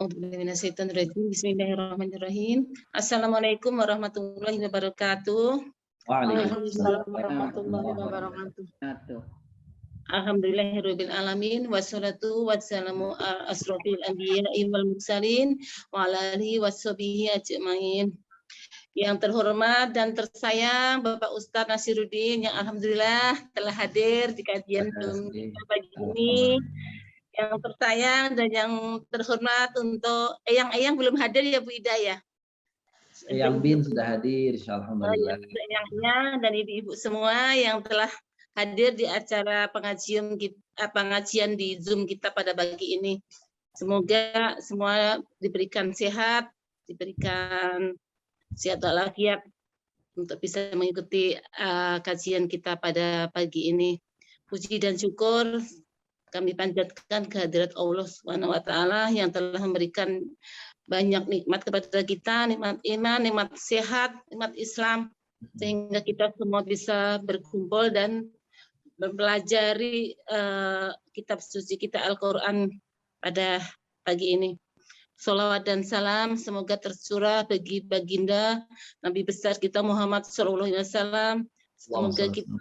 Bismillahirrahmanirrahim. Assalamualaikum warahmatullahi wabarakatuh. Waalaikumsalam warahmatullahi wabarakatuh. Alhamdulillahirabbil alamin wassalatu wassalamu ala asrofil anbiya'i wal mursalin wa ala alihi washabihi ajmain. Yang terhormat dan tersayang Bapak Ustadz Nasiruddin yang alhamdulillah telah hadir di kajian pagi ini. Yang tersayang dan yang terhormat untuk Eyang belum hadir ya Bu Ida ya. Eyang Bin sudah hadir, alhamdulillah. Eyangnya dan ibu-ibu semua yang telah hadir di acara pengajian di Zoom kita pada pagi ini. Semoga semua diberikan sehat, diberikan sehat walafiat untuk bisa mengikuti kajian kita pada pagi ini. Puji dan syukur kami panjatkan kehadirat Allah Subhanahu wa taala yang telah memberikan banyak nikmat kepada kita, nikmat iman, nikmat sehat, nikmat Islam, sehingga kita semua bisa berkumpul dan mempelajari kitab suci kita Al-Quran pada pagi ini. Salawat dan salam semoga tercurah bagi baginda Nabi besar kita Muhammad SAW. Semoga kita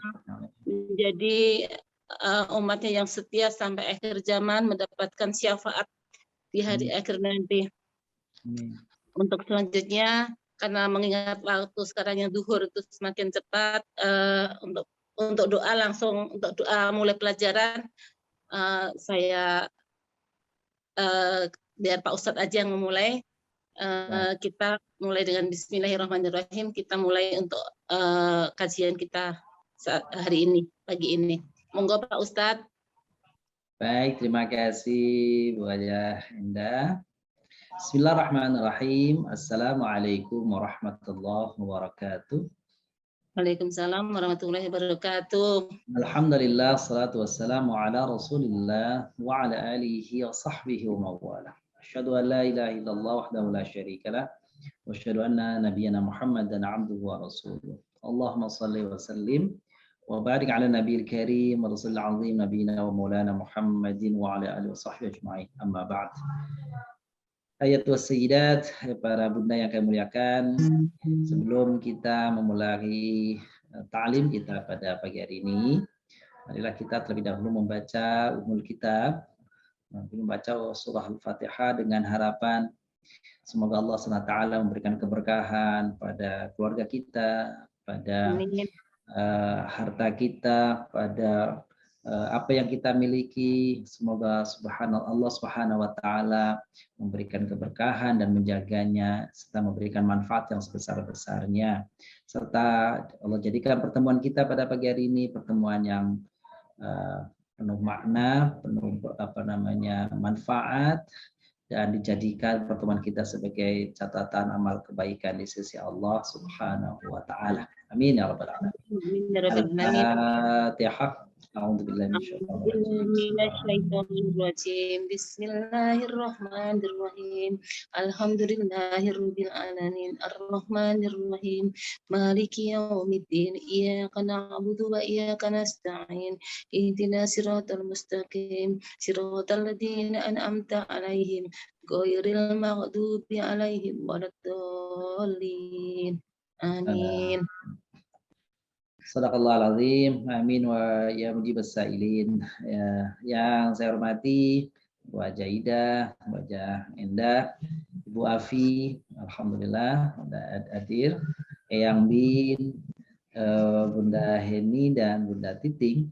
menjadi umatnya yang setia sampai akhir zaman, mendapatkan syafaat di hari akhir nanti. Untuk selanjutnya, karena mengingat waktu sekarang yang duhur itu semakin cepat, untuk doa langsung, untuk doa mulai pelajaran, saya biar Pak Ustadz aja yang memulai. Kita mulai dengan Bismillahirrahmanirrahim. Kita mulai untuk kajian kita saat hari ini, pagi ini. Monggo Pak Ustadz. Baik, terima kasih Bu Haja Indah. Bismillahirrahmanirrahim. Assalamualaikum warahmatullahi wabarakatuh. Waalaikumsalam warahmatullahi wabarakatuh. Alhamdulillah, salatu wassalamu ala rasulillah wa ala alihi wa sahbihi wa mawala. Asyhadu an la ilaha illallah wahdahu la syarika lah wa asyhadu anna nabiyyana Muhammadan abduhu wa rasuluh. Allahumma salli wa sallim wa barik ala nabiyil karim wa rasulil azim nabiyina wa maulana Muhammadin wa ala alihi wa sahbihi ajma'in. Amma ba'd. Ayat wa sayyidat, para bunda yang kami muliakan, sebelum kita memulai ta'lim kita pada pagi hari ini, marilah kita terlebih dahulu membaca umul kitab, membaca surah Al-Fatihah dengan harapan semoga Allah SWT memberikan keberkahan pada keluarga kita, pada harta kita, pada apa yang kita miliki. Semoga Allah Subhanahu wa taala memberikan keberkahan dan menjaganya serta memberikan manfaat yang sebesar-besarnya, serta Allah jadikan pertemuan kita pada pagi hari ini pertemuan yang penuh makna, penuh manfaat, dan dijadikan pertemuan kita sebagai catatan amal kebaikan di sisi Allah Subhanahu wa taala. Amin ya rabbal alamin. Al-Fatihah. Bismillahirrahmanirrahim. Alhamdulillahirabbil alamin. Arrahmanirrahim. Maliki yaumiddin. Iyyaka na'budu wa iyyaka nasta'in. Ihdinas siratal mustaqim. Siratal ladzina an'amta 'alaihim ghairil maghdubi 'alaihim waladdallin. Amin. Sadaqallahul azim. Amin wa ya mujibas sa'ilin. Yang saya hormati Bu Haja Ida, Bu Haja Endah, Ibu Afi, alhamdulillah sudah hadir, Eyang Bin, Bunda Heni dan Bunda Titing,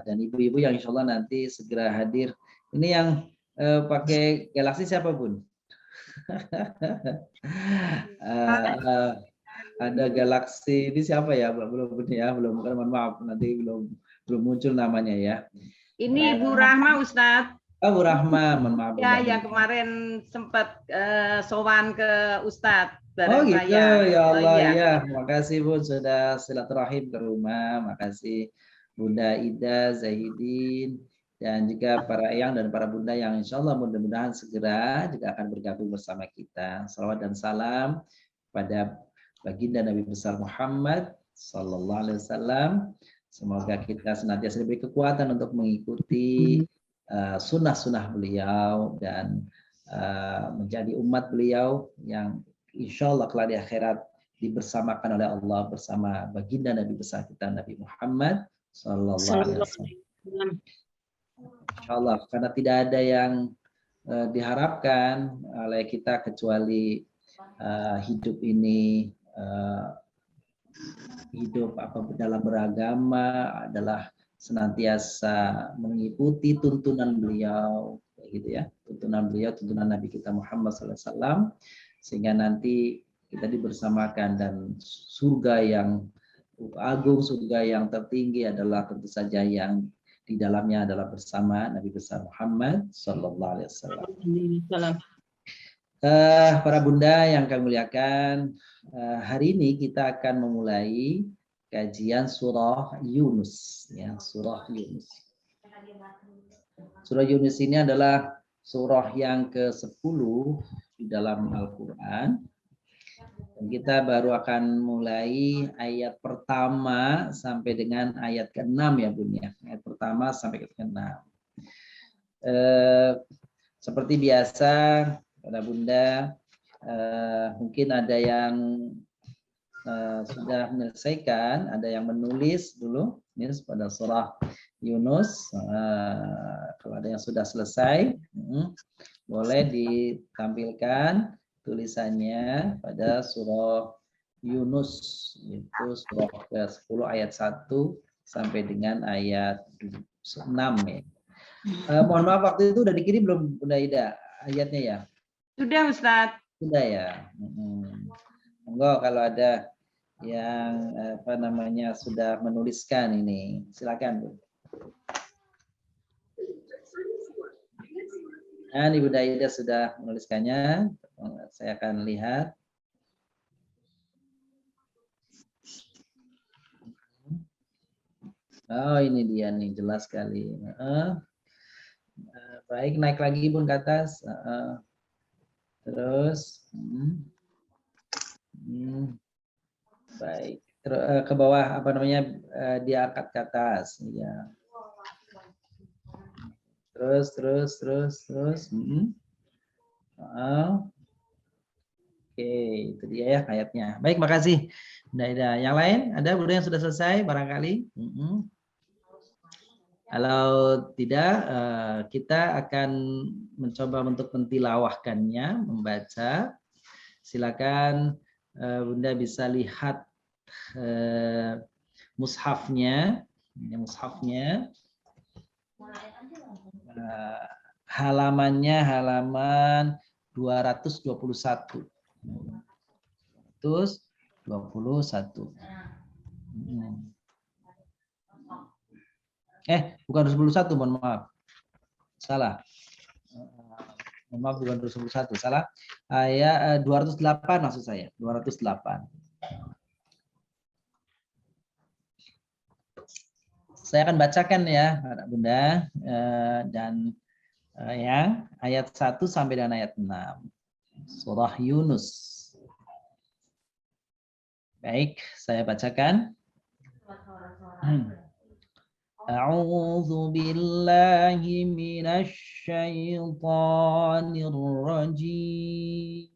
dan ibu-ibu yang insya Allah nanti segera hadir. Ini yang pakai Galaxy siapa Bun? Ada Galaxy ini siapa ya? Belum mohon maaf nanti belum muncul namanya ya. Ini Bu Rahma Ustadz. Oh, Bu Rahma, mohon maaf. Ya, yang kemarin sempat sowan ke Ustadz. Oh gitu, saya. Ya Allah ya. Makasih Bun sudah silaturahim ke rumah. Makasih Bunda Ida, Zahidin, dan juga para eyang dan para bunda yang insya Allah mudah-mudahan segera juga akan bergabung bersama kita. Salawat dan salam pada baginda Nabi besar Muhammad Sallallahu Alaihi Wasallam. Semoga kita senantiasa diberi kekuatan untuk mengikuti sunnah-sunnah beliau dan menjadi umat beliau yang insya Allah kelak di akhirat dibersamakan oleh Allah bersama baginda Nabi besar kita Nabi Muhammad Sallallahu Alaihi Wasallam. Insya Allah, karena tidak ada yang diharapkan oleh kita kecuali hidup ini hidup dalam beragama adalah senantiasa mengikuti tuntunan beliau, gitu ya, tuntunan beliau, tuntunan Nabi kita Muhammad SAW, sehingga nanti kita dibersamakan dan surga yang agung, surga yang tertinggi adalah tentu saja yang di dalamnya adalah bersama Nabi besar Muhammad Sallallahu Alaihi Wasallam. Para bunda yang kami muliakan, hari ini kita akan memulai kajian surah Yunus, ya, surah Yunus. Surah Yunus ini adalah surah yang ke-10 di dalam Al-Quran. Dan kita baru akan mulai ayat pertama sampai dengan ayat ke-6 ya Bun ya. Ayat pertama sampai ke-6. Seperti biasa pada Bunda, mungkin ada yang sudah menyelesaikan, ada yang menulis dulu ini pada surah Yunus. Kalau ada yang sudah selesai, boleh ditampilkan tulisannya pada surah Yunus, itu surah ke-10 ayat 1 sampai dengan ayat 6 ya. Mohon maaf, waktu itu udah dikirim belum Bunda Ida ayatnya ya? Sudah Ustadz. Sudah ya. Monggo kalau ada yang sudah menuliskan ini, silakan Bu. Dan Ibu Daida sudah menuliskannya, saya akan lihat. Oh ini dia nih, jelas sekali. Baik, naik lagi Bun ke atas. Terus, baik. Ke bawah diangkat ke atas. Ya. Terus. Oke, itu dia ya ayatnya. Baik, makasih. Bunda. Yang lain ada Bunda yang sudah selesai barangkali? Kalau tidak, kita akan mencoba untuk mentilawahkannya, membaca. Silakan Bunda bisa lihat mushafnya, halamannya halaman 221. 221. Bukan 221, mohon maaf. Salah. Mohon maaf, bukan 221, salah. Ayat 208 maksud saya, 208. Saya akan bacakan ya, Bunda, dan ya, ayat 1 sampai dengan ayat 6. Surah Yunus. Baik, saya bacakan. A'udzu billahi minasy syaithanir rajim.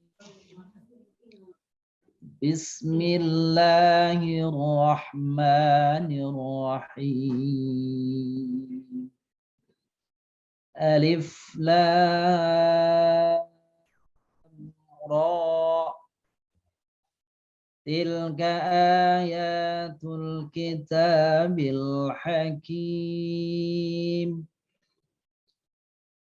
Bismillahirrahmanirrahim. Alif Lam Ra. Tilka ayatul kitabil hakim.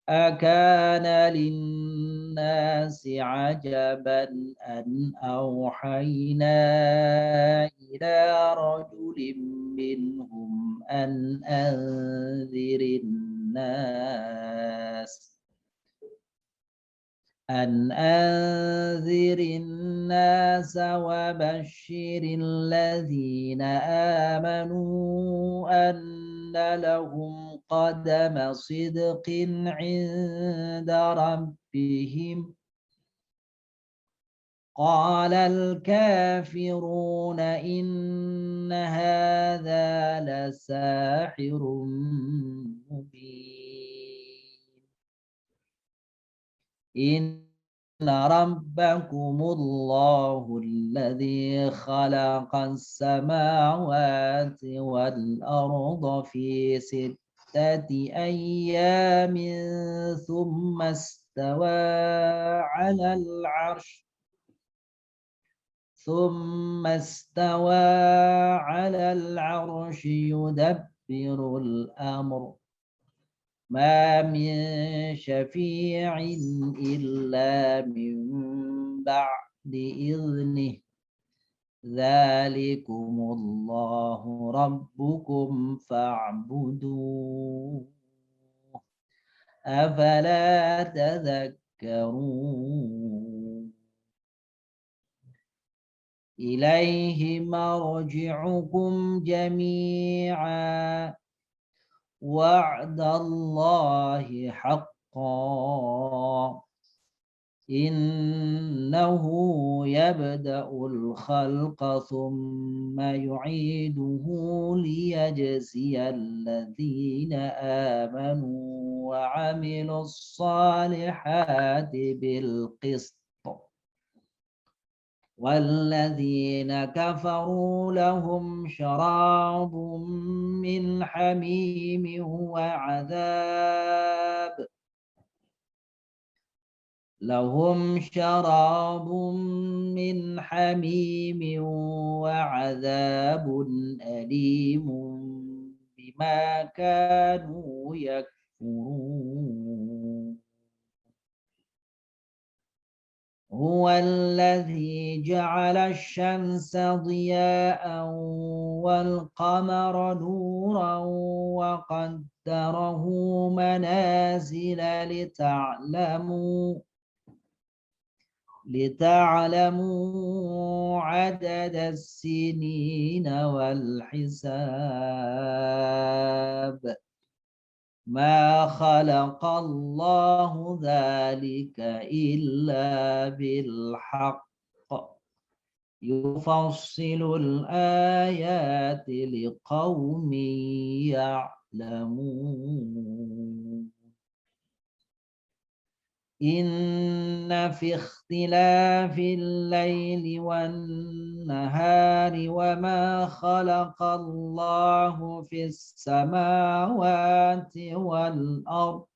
Akana linnasi ajaban an awhayna ila rajulin minhum an anzirin nas. أن أنذر الناس وبشر الذين آمنوا أن لهم قدم صدق عند ربهم. قال الكافرون إن هذا لساحر مبين. Inna rabbakumullahu alladhi khalaqas samawati wal arda fi sittati ayyamin thumma istawa 'alal 'arsy ثم استوى على العرش يدبر الأمر ما من شفيع إلا من بعد إذنه ذلكم الله ربكم فاعبدوه أفلا تذكرون إليه مرجعكم جميعا وعد الله حقا إنه يبدأ الخلق ثم يعيده ليجزي الذين آمنوا وعملوا الصالحات بالقسط والذين كفروا لهم شراب من حميم وعذاب لهم شراب من حميم وعذاب أليم بما كانوا يكفرون هو الذي جعل الشمس ضياء والقمر نورا وقدره منازل لتعلموا عدد السنين والحساب ما خلق الله ذلك إلا بالحق يفصل الآيات لقوم يعلمون إن في اختلاف الليل والنهار وما خلق الله في السماوات والأرض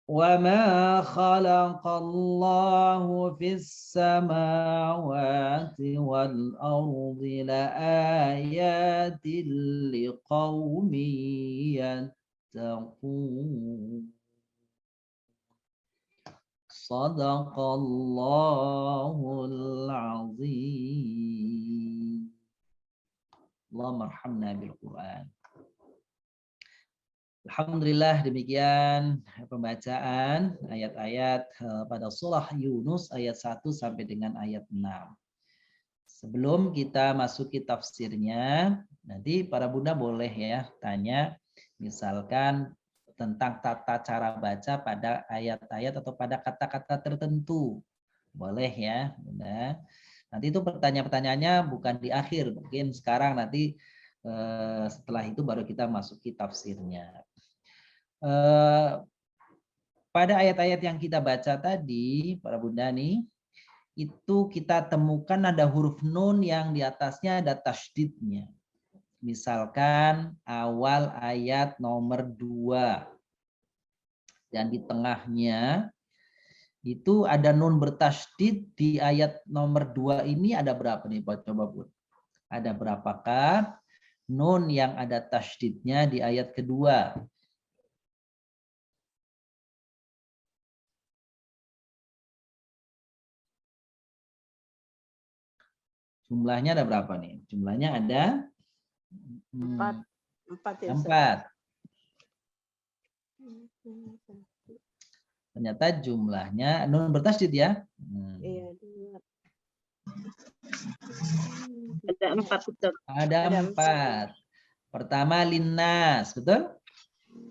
وما خلق الله في السماوات والأرض لآيات لقوم يتقون Sadaqallahul azim. Allahumma arhamna bil Quran. Alhamdulillah, demikian pembacaan ayat-ayat pada surah Yunus ayat 1 sampai dengan ayat 6. Sebelum kita masuki tafsirnya, nanti para bunda boleh ya tanya misalkan tentang tata cara baca pada ayat-ayat atau pada kata-kata tertentu. Boleh ya, Bunda. Nanti itu pertanyaan-pertanyaannya bukan di akhir, mungkin sekarang nanti setelah itu baru kita masuki tafsirnya. Pada ayat-ayat yang kita baca tadi, para Bunda nih, itu kita temukan ada huruf nun yang di atasnya ada tasydidnya. Misalkan awal ayat nomor 2 dan di tengahnya itu ada nun bertasydid. Di ayat nomor 2 ini ada berapa nih? Coba Bun. Ada berapakah nun yang ada tasydidnya di ayat kedua? Jumlahnya ada berapa nih? Jumlahnya ada 4. Ternyata jumlahnya nun bertasydid ya. Iya, Ada 4 betul. Ada 4. Pertama linnas, betul?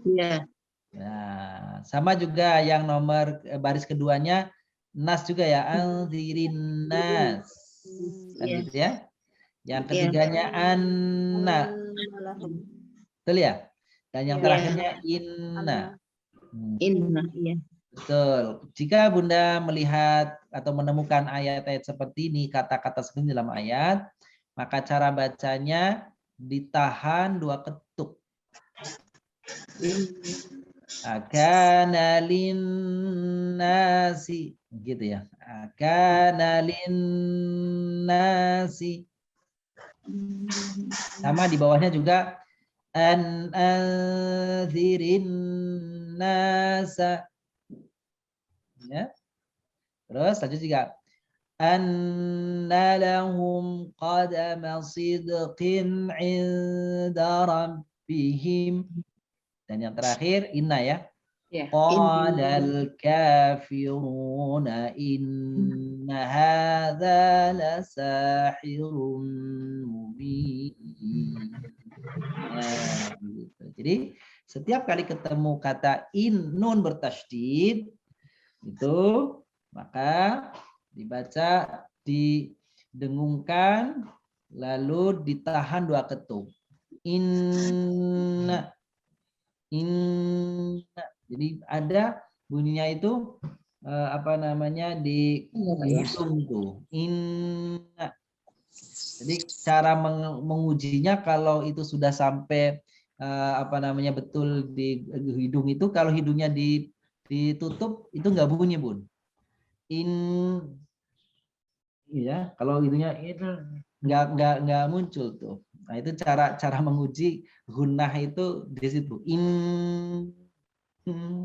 Iya. Nah, sama juga yang nomor baris keduanya nas juga ya, anzirin nas. Kan gitu ya. Yang ketiganya anna. Betul ya? Dan yang terakhirnya inna. Inna, iya. Betul. Jika Bunda melihat atau menemukan ayat-ayat seperti ini, kata-kata seperti ini dalam ayat, maka cara bacanya ditahan 2 ketuk. Akana linnasi, gitu ya. Akana linnasi. Sama di bawahnya juga an anzirin nasa. Ya. Terus lanjut juga anna lahum qadama sidqin 'inda rabbihim. Dan yang terakhir inna ya. Ya. Qalal kafiruna inna hadza lasahirun mubin. Nah, gitu. Jadi setiap kali ketemu kata nun bertasydid itu maka dibaca didengungkan lalu ditahan 2 ketuk. Inna. Jadi ada bunyinya itu apa namanya di hidung tuh. Inna. Jadi cara mengujinya kalau itu sudah sampai apa namanya betul di hidung itu, kalau hidungnya ditutup itu nggak bunyi Bun. Ya, kalau hidungnya itu nggak muncul tuh. Nah itu cara menguji gunnah itu di situ.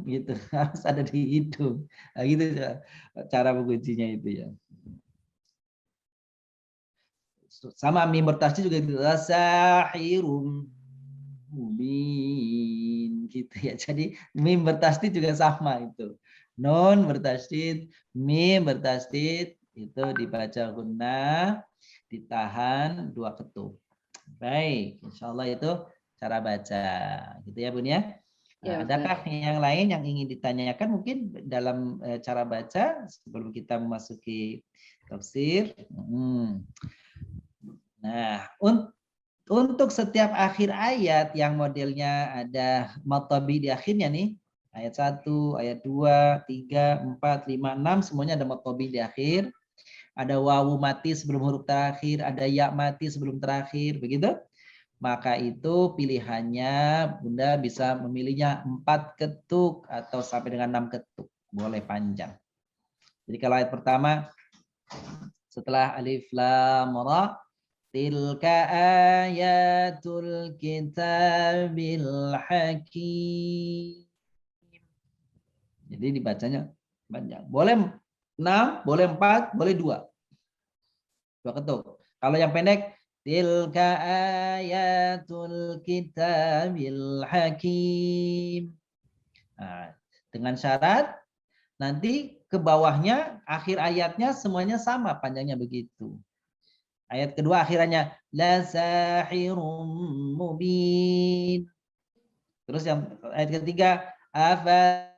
Gitu harus ada di hidung. Nah, gitu cara mengujinya itu ya. Sama mim bertasydid juga itu sahirum mubin gitu ya. Jadi mim bertasydid juga sama itu. Nun bertasydid, mim bertasydid itu dibaca gunnah, ditahan 2 ketuk. Baik, insyaallah itu cara baca. Gitu ya Bun ya. Nah, adakah yang lain yang ingin ditanyakan mungkin dalam cara baca sebelum kita memasuki tafsir? Nah, untuk setiap akhir ayat yang modelnya ada matobi di akhirnya nih, ayat 1, ayat 2, 3, 4, 5, 6 semuanya ada matobi di akhir. Ada wawu mati sebelum huruf terakhir, ada ya mati sebelum terakhir, begitu? Maka itu pilihannya Bunda bisa memilihnya 4 ketuk atau sampai dengan 6 ketuk. Boleh panjang. Jadi kalau ayat pertama setelah alif lam ra tilka ayatul kitabil hakim. Jadi dibacanya panjang. Boleh 6, boleh 4, boleh 2. 2 ketuk. Kalau yang pendek tilka ayatul kitabil hakim. Nah, dengan syarat nanti ke bawahnya akhir ayatnya semuanya sama panjangnya begitu. Ayat kedua akhirannya la sahirum mubin. Terus yang ayat ketiga afa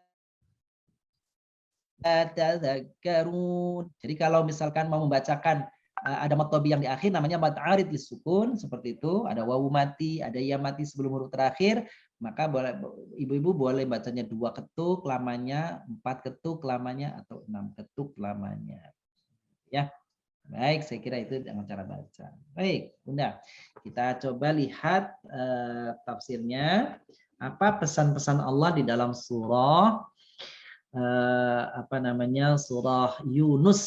tadzakkarun. Jadi kalau misalkan mau membacakan ada matobi yang di akhir namanya mad arid lisukun seperti itu, ada wawu mati, ada ya mati sebelum huruf terakhir, maka boleh ibu-ibu boleh bacanya 2 ketuk lamanya, 4 ketuk lamanya atau 6 ketuk lamanya. Ya. Baik, saya kira itu dengan cara baca. Baik, Bunda. Kita coba lihat tafsirnya. Apa pesan-pesan Allah di dalam surah apa namanya surah Yunus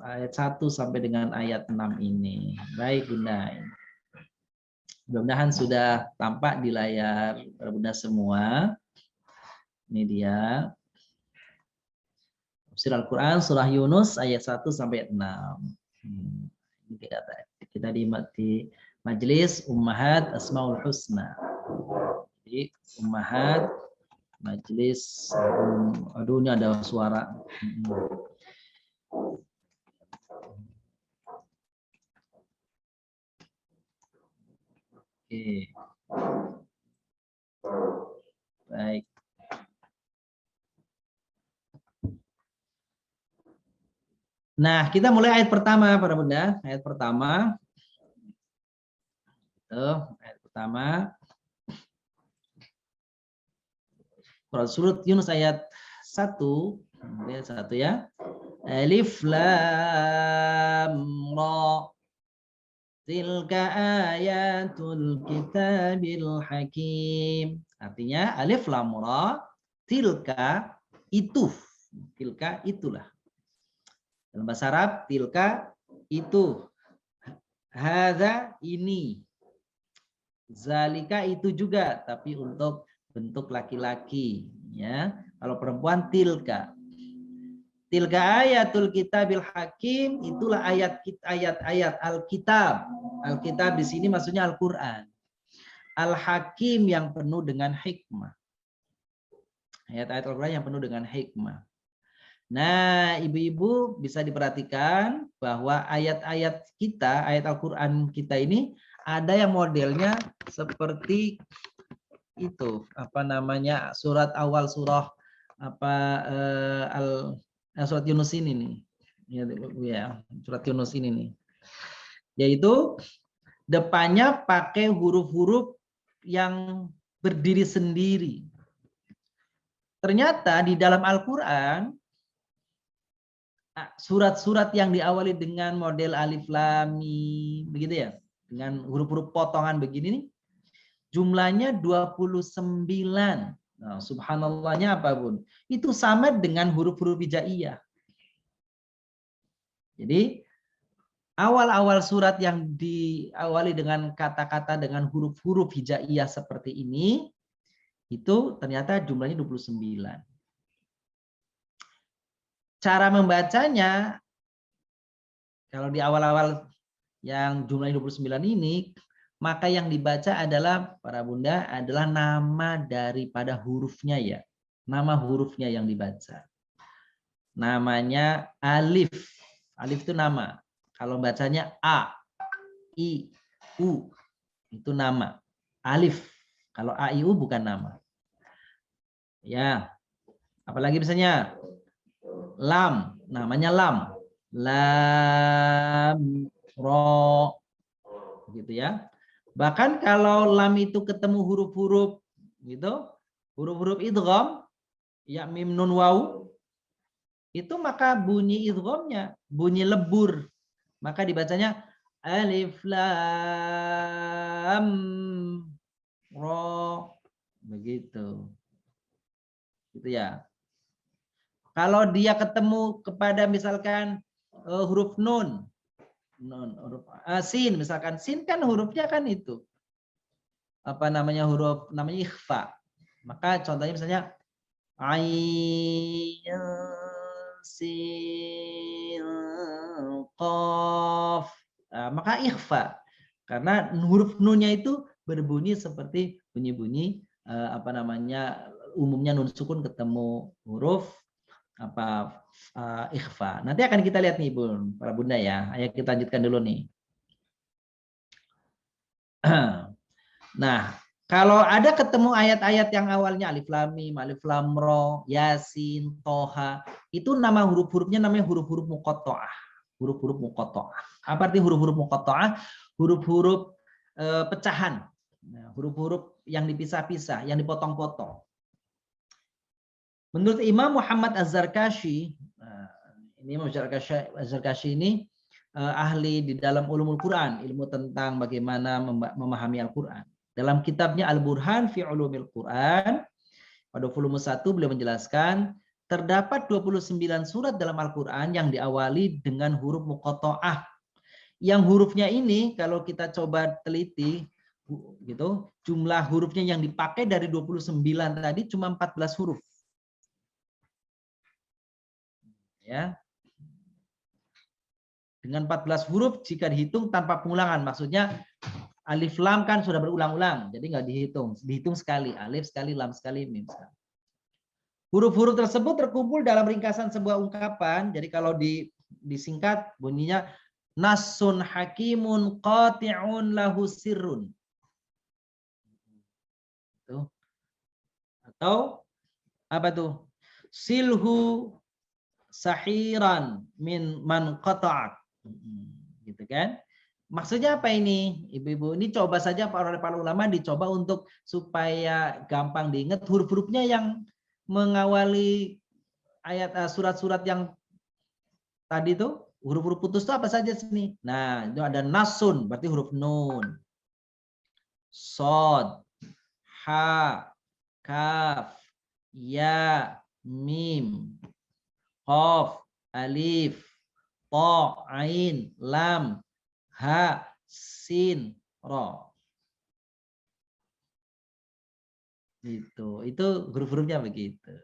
ayat 1 sampai dengan ayat 6 ini. Baik Bunda. Mudah-mudahan sudah tampak di layar Bunda semua. Ini dia. Tafsir Al-Qur'an surah Yunus ayat 1 sampai 6. Kita di majelis Ummahat Asmaul Husna. Jadi Ummahat majelis aduh ini ada suara. Oke. Baik. Nah, kita mulai ayat pertama para Bunda. Ayat pertama. Ayat pertama. Surat Yunus ayat 1 Lihat satu ya. Alif lam ra. Tilka ayatul kitabil hakim. Artinya alif lam ra, tilka itu. Tilka itulah. Dalam bahasa Arab tilka itu. Hadza ini. Zalika itu juga, tapi untuk bentuk laki-laki, ya. Kalau perempuan tilka. Tilka ayatul kitabil hakim, itulah ayat-ayat Alkitab. Alkitab di sini maksudnya Al-Qur'an. Al-Hakim yang penuh dengan hikmah. Ayat-ayat Al-Qur'an yang penuh dengan hikmah. Nah, ibu-ibu bisa diperhatikan bahwa ayat-ayat kita, ayat Al-Qur'an kita ini ada yang modelnya seperti itu, apa namanya, surat awal surah surat Yunus ini nih. Ya, surat Yunus ini nih. Yaitu depannya pakai huruf-huruf yang berdiri sendiri. Ternyata di dalam Al-Qur'an surat-surat yang diawali dengan model alif lam mim begitu ya, dengan huruf-huruf potongan begini nih, jumlahnya 29. Nah, subhanallahnya apa Bun? Itu sama dengan huruf-huruf hijaiyah. Jadi awal-awal surat yang diawali dengan kata-kata dengan huruf-huruf hijaiyah seperti ini, itu ternyata jumlahnya 29. Cara membacanya, kalau di awal-awal yang jumlahnya 29 ini, maka yang dibaca adalah, para bunda, adalah nama daripada hurufnya ya. Nama hurufnya yang dibaca. Namanya alif. Alif itu nama. Kalau bacanya A, I, U, itu nama. Alif. Kalau A, I, U bukan nama. Ya. Apalagi misalnya lam. Namanya lam. Lam, ro. Gitu ya. Bahkan kalau lam itu ketemu huruf-huruf gitu, huruf-huruf idgham, ya mim nun waw, itu maka bunyi idghamnya bunyi lebur. Maka dibacanya alif lam ra, begitu. Gitu ya. Kalau dia ketemu kepada misalkan huruf nun, huruf sin, misalkan sin kan hurufnya kan itu apa namanya, huruf namanya ikhfa. Maka contohnya misalnya ain sin qaf, maka ikhfa karena huruf nunnya itu berbunyi seperti bunyi-bunyi apa namanya, umumnya nun sukun ketemu huruf apa ikhfa. Nanti akan kita lihat nih Bun, para bunda ya. Ayo kita lanjutkan dulu nih. Nah, kalau ada ketemu ayat-ayat yang awalnya alif lam mim, alif lam ra, yasin, toha, itu nama huruf-hurufnya namanya huruf-huruf muqatta'ah. Huruf-huruf muqatta'ah. Apa arti huruf-huruf muqatta'ah? Huruf-huruf pecahan. Nah, huruf-huruf yang dipisah-pisah, yang dipotong-potong. Menurut Imam Muhammad Az-Zarkashi, ini Imam Az-Zarkashi ini ahli di dalam ulumul Quran, ilmu tentang bagaimana memahami Al-Quran. Dalam kitabnya Al-Burhan fi Ulumil Quran, pada volume 1 beliau menjelaskan terdapat 29 surat dalam Al-Quran yang diawali dengan huruf muqatta'ah. Yang hurufnya ini kalau kita coba teliti gitu, jumlah hurufnya yang dipakai dari 29 tadi cuma 14 huruf. Ya. Dengan 14 huruf jika dihitung tanpa pengulangan, maksudnya alif lam kan sudah berulang-ulang, jadi nggak dihitung sekali, alif sekali, lam sekali, mim sekali. Huruf-huruf tersebut terkumpul dalam ringkasan sebuah ungkapan, jadi kalau disingkat bunyinya nasun hakimun qati'un lahu sirrun. Atau apa tuh? Silhu sahiran min man qata'ak. Gitu kan? Maksudnya apa ini? Ibu-ibu, ini coba saja para ulama dicoba untuk supaya gampang diingat huruf-hurufnya yang mengawali surat-surat yang tadi tuh huruf-huruf putus itu apa saja sini? Nah, itu ada nasun, berarti huruf nun. Sod, ha, kaf, ya, mim, qaf, alif, to, ain, lam, ha, sin, ro. Itu huruf-hurufnya begitu.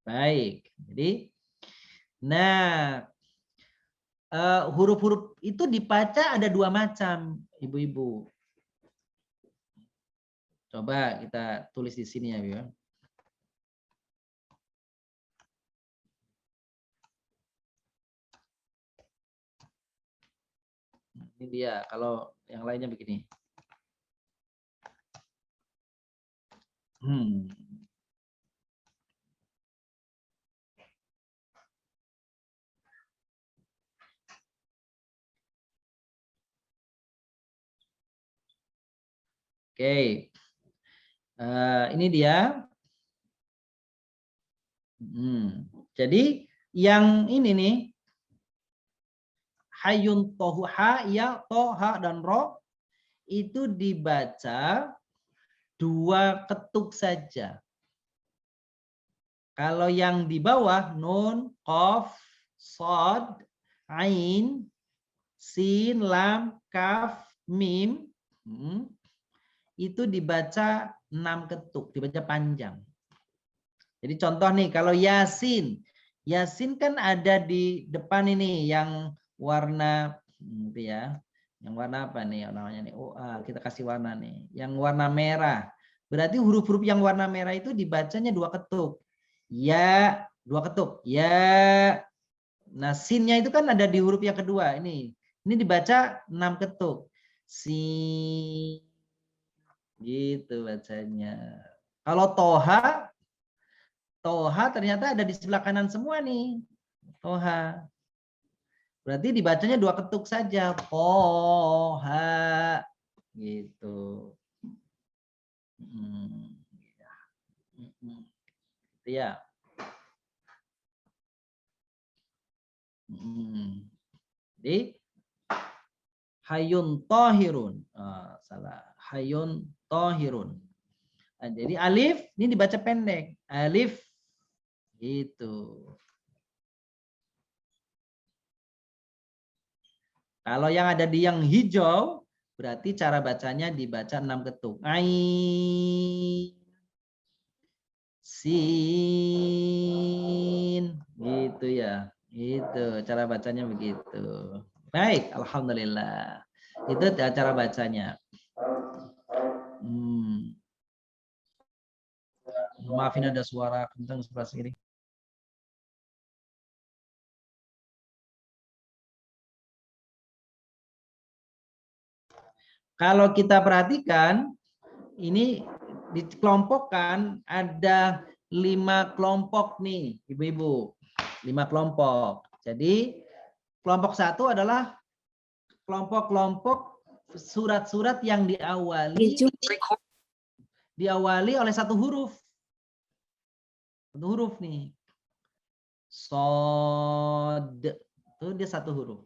Baik. Jadi, nah, huruf-huruf itu dibaca ada 2 macam, ibu-ibu. Coba kita tulis di sini ya, Bu. Ini dia, kalau yang lainnya begini. Oke. Ini dia. Jadi yang ini nih, hayun tohu, ha, ya, to, ha, dan ro itu dibaca 2 ketuk saja. Kalau yang di bawah nun, qaf, sod, ain, sin, lam, kaf, mim, itu dibaca 6 ketuk, dibaca panjang. Jadi contoh nih, kalau Yasin, Yasin kan ada di depan ini yang warna itu ya. Yang warna apa nih namanya nih? Oh, kita kasih warna nih. Yang warna merah. Berarti huruf-huruf yang warna merah itu dibacanya 2 ketuk. Ya, 2 ketuk. Ya. Nah, sinnya itu kan ada di huruf yang kedua ini. Ini dibaca 6 ketuk. Si gitu bacanya. Kalau toha, toha ternyata ada di sebelah kanan semua nih. Toha. Berarti dibacanya 2 ketuk saja. Toha. Gitu. Itu ya. Jadi hayun tohirun. Salah. Hayun tohirun. Nah, jadi alif ini dibaca pendek. Alif gitu. Kalau yang ada di yang hijau berarti cara bacanya dibaca 6 ketuk. Ain, sin, gitu ya. Itu cara bacanya begitu. Baik, alhamdulillah. Itu cara bacanya. Maafin ada suara kencang sebelah sini. Kalau kita perhatikan, ini dikelompokkan ada 5 kelompok nih, ibu-ibu. 5 kelompok. Jadi kelompok 1 adalah kelompok-kelompok surat-surat yang diawali oleh 1 huruf. 1 huruf nih. Sod, itu dia 1 huruf.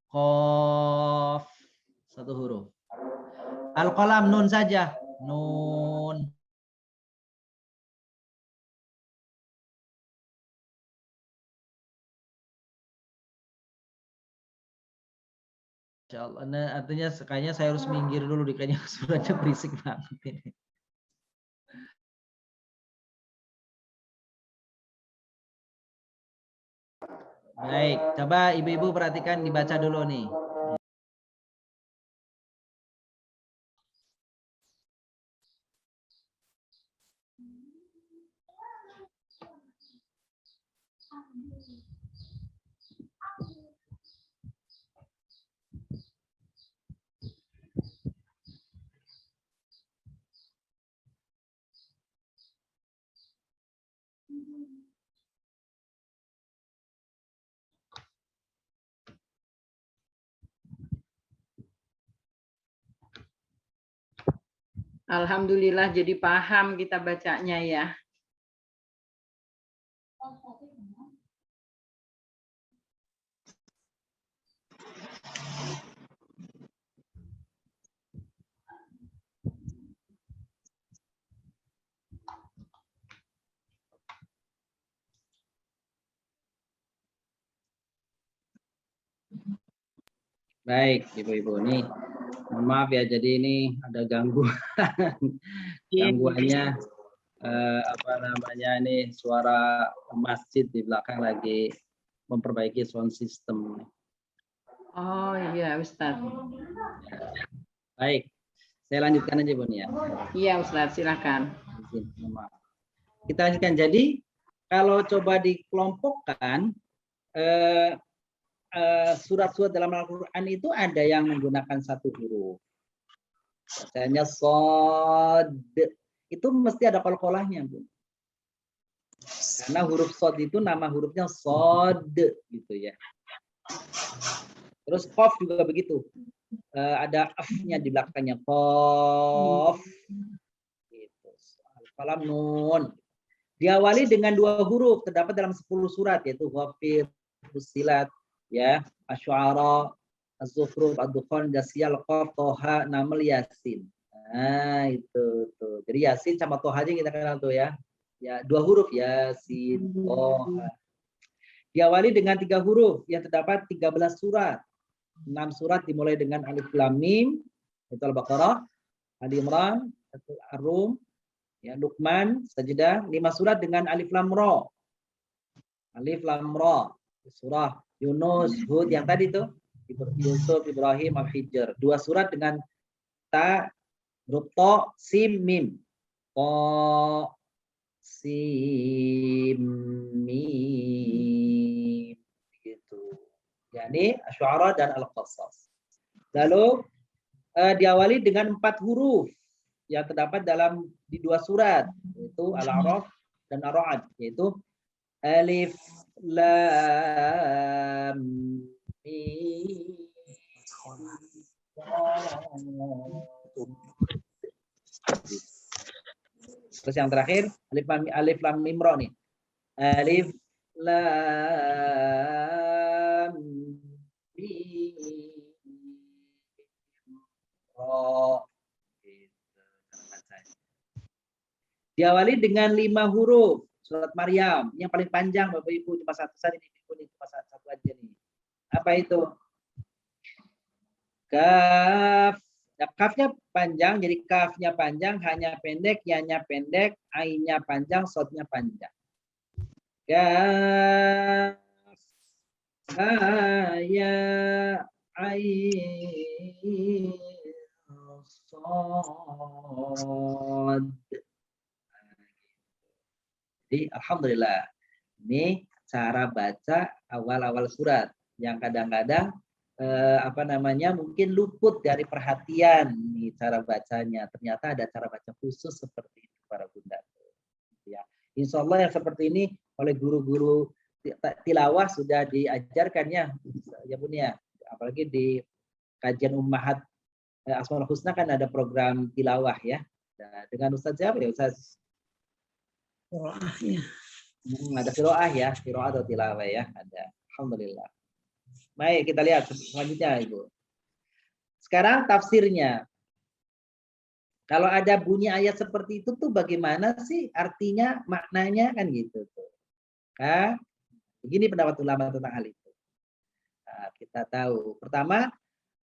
Qaf, 1 huruf. Al-qalam, nun saja. Nun. Insyaallah. Nah, artinya kayaknya saya harus minggir dulu, kayaknya suaranya berisik banget ini. Baik, coba ibu-ibu perhatikan, dibaca dulu nih. Alhamdulillah jadi paham kita bacanya ya. Baik, Ibu-ibu. Nih, mohon maaf ya, jadi ini ada gangguan. Gangguannya apa namanya nih, suara masjid di belakang lagi memperbaiki sound system. Oh iya Ustadz. Baik, saya lanjutkan aja Bu nih ya. Iya Ustadz, silakan. Maaf. Kita lanjutkan. Jadi kalau coba dikelompokkan surat-surat dalam Al-Quran itu ada yang menggunakan satu huruf. Misalnya sod, itu mesti ada qalqalahnya, Bu. Karena huruf sod itu nama hurufnya sod, gitu ya. Terus qaf juga begitu. Ada af-nya di belakangnya, qaf. Gitu. Alif nun. Diawali dengan 2 huruf, terdapat dalam 10 surat, yaitu Ghafir, Fussilat, ya, Asy-Syu'ara, Az-Zukhruf, Ad-Dukhan, Jasiyah, Al-Qaf, Toha, Naml, Yasin. Nah, itu tuh. Jadi Yasin sama Toha aja kita kenal tuh ya. Ya, 2 huruf Yasin, Toha. Diawali dengan 3 huruf yang terdapat 13 surat. 6 surat dimulai dengan Alif Lam Mim, itu Al-Baqarah, Ali Imran, Ar-Rum, ya, Luqman, Sajdah, 5 surat dengan Alif Lam Ra. Alif Lam Ra. Surah Yunus, Hud yang tadi tuh, Yusuf, Ibrahim, Al-Hijr. 2 surat dengan ta, huruf to, sim, mim. To, sim, mim. Gitu. Yani Asy-Syu'ara dan Al-Qasas. Lalu diawali dengan 4 huruf yang terdapat di 2 surat, yaitu Al-A'raf dan Ar-Ra'd, yaitu Alif Lam Mim. Terus yang terakhir Alif Lam Mim Ra nih. Alif Lam Mim Ra. Diawali dengan 5 huruf. Surat Maryam yang paling panjang, Bapak Ibu, cuma satu saja ini, cuma satu aja nih. Apa itu? Kaf. Nah, kafnya panjang, jadi kafnya panjang, hanya pendek, ya-nya pendek, ainnya panjang, sodnya panjang. Kaf, ya, ain, sod. Jadi alhamdulillah, ini cara baca awal-awal surat yang kadang-kadang mungkin luput dari perhatian nih cara bacanya. Ternyata ada cara baca khusus seperti itu para bunda. Ya, insya Allah yang seperti ini oleh guru-guru tilawah sudah diajarkannya, ya Bun ya. Apalagi di kajian Ummahat Asmaul Husna kan ada program tilawah ya. Nah, dengan Ustaz siapa ya Ustaz? Ada qiraah ya, qiraah atau tilawah ya, ada. Alhamdulillah. Baik, kita lihat selanjutnya Ibu. Sekarang tafsirnya. Kalau ada bunyi ayat seperti itu tuh bagaimana sih artinya, maknanya kan gitu tuh. Nah, begini pendapat ulama tentang hal itu. Nah, kita tahu. Pertama,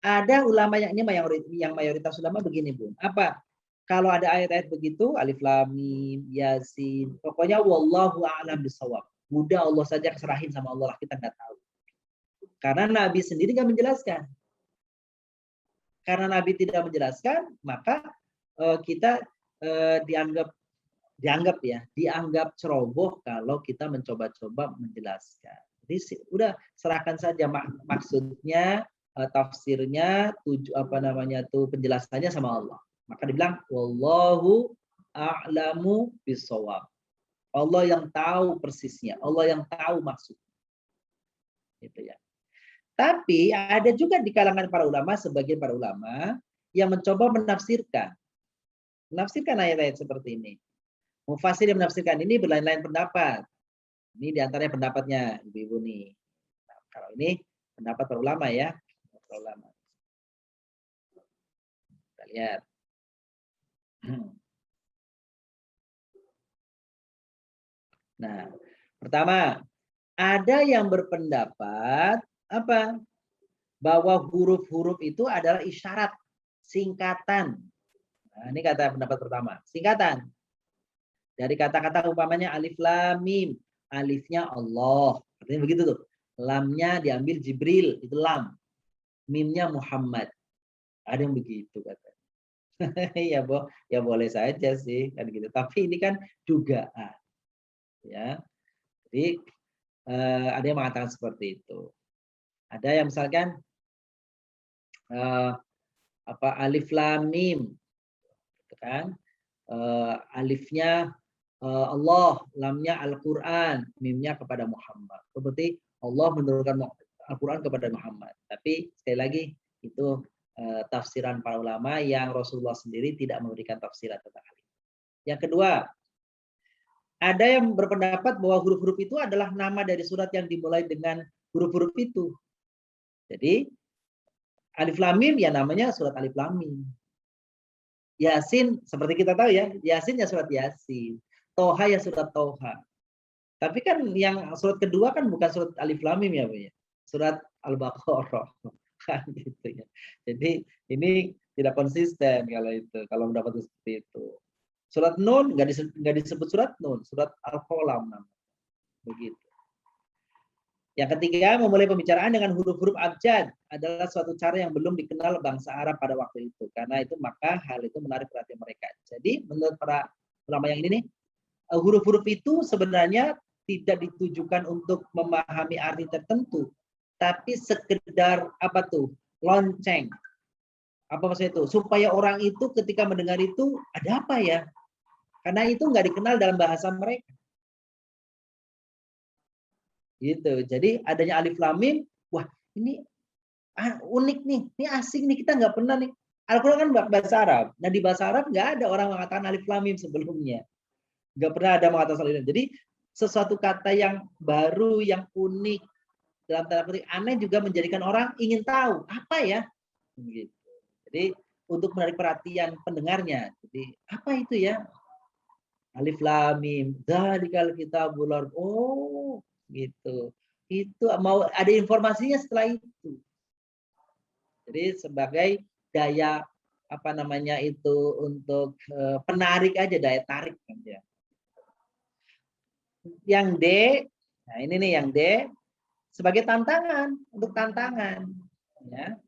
ada ulama yang mayoritas ulama begini, Bun. Apa? Kalau ada ayat-ayat begitu, Alif Lam Mim, Yasin, pokoknya wallahu a'lam bishawab. Mudah Allah saja serahin sama Allah, kita nggak tahu. Karena Nabi sendiri nggak menjelaskan. Karena Nabi tidak menjelaskan, maka kita dianggap ceroboh kalau kita mencoba-coba menjelaskan. Jadi udah serahkan saja maksudnya, tafsirnya, penjelasannya sama Allah. Maka dibilang wallahu a'lamu bishawab. Allah yang tahu persisnya, Allah yang tahu maksudnya. Gitu ya. Tapi ada juga di kalangan para ulama, sebagian para ulama yang mencoba menafsirkan. menafsirkan ayat-ayat seperti ini. Mufassir yang menafsirkan ini berlain-lain pendapat. Ini diantaranya pendapatnya ibu-ibu nih. Nah, kalau ini pendapat para ulama ya. Para ulama. Kita lihat. Nah, pertama, ada yang berpendapat apa? Bahwa huruf-huruf itu adalah isyarat, singkatan. Nah, ini kata pendapat pertama, singkatan. Dari kata-kata umpamanya alif lam mim, alifnya Allah, artinya begitu tuh. Lamnya diambil Jibril, itu lam. Mimnya Muhammad. Ada yang begitu kata. Ya, ya boleh saja sih kan gitu. Tapi ini kan dugaan. Ya. Jadi ada yang mengatakan seperti itu. Ada yang misalkan alif lam mim, gitu kan? Alifnya Allah, lamnya Al-Quran, mimnya kepada Muhammad. Seperti Allah menurunkan Al-Quran kepada Muhammad. Tapi sekali lagi itu tafsiran para ulama yang Rasulullah sendiri tidak memberikan tafsiran tentang hal ini. Yang kedua, ada yang berpendapat bahwa huruf-huruf itu adalah nama dari surat yang dimulai dengan huruf-huruf itu. Jadi Alif Lam Mim ya namanya surat Alif Lam Mim. Yasin seperti kita tahu ya, Yasin ya surat Yasin. Toha ya surat Toha. Tapi kan yang surat kedua kan bukan surat Alif Lam Mim ya, Bu ya. Surat Al-Baqarah. Kan gitu ya. Jadi ini tidak konsisten kalau itu, kalau mendapat seperti itu. Surat Nun nggak disebut surat Nun, surat Al-Qalam namanya. Begitu. Yang ketiga, memulai pembicaraan dengan huruf-huruf abjad adalah suatu cara yang belum dikenal bangsa Arab pada waktu itu. Karena itu maka hal itu menarik perhatian mereka. Jadi menurut para ulama yang ini nih, huruf-huruf itu sebenarnya tidak ditujukan untuk memahami arti tertentu, tapi sekedar apa tuh? Lonceng. Apa maksudnya itu? Supaya orang itu ketika mendengar itu ada apa ya? Karena itu nggak dikenal dalam bahasa mereka. Gitu. Jadi adanya alif lam mim, wah ini unik nih, ini asing nih, kita nggak pernah nih. Al-Quran kan bahasa Arab. Nah di bahasa Arab nggak ada orang mengatakan alif lam mim sebelumnya. Nggak pernah ada mengatakan alif lam. Jadi sesuatu kata yang baru, yang unik, dalam tanda petik aneh juga menjadikan orang ingin tahu apa ya. Gitu. Jadi untuk menarik perhatian pendengarnya. Jadi apa itu ya? Alif lam mim, dzalikal kitabul la. Oh, gitu. Itu mau ada informasinya setelah itu. Jadi sebagai daya apa namanya itu untuk penarik aja, daya tarik aja. Yang D, nah ini nih yang D sebagai tantangan, untuk tantangan. Ya.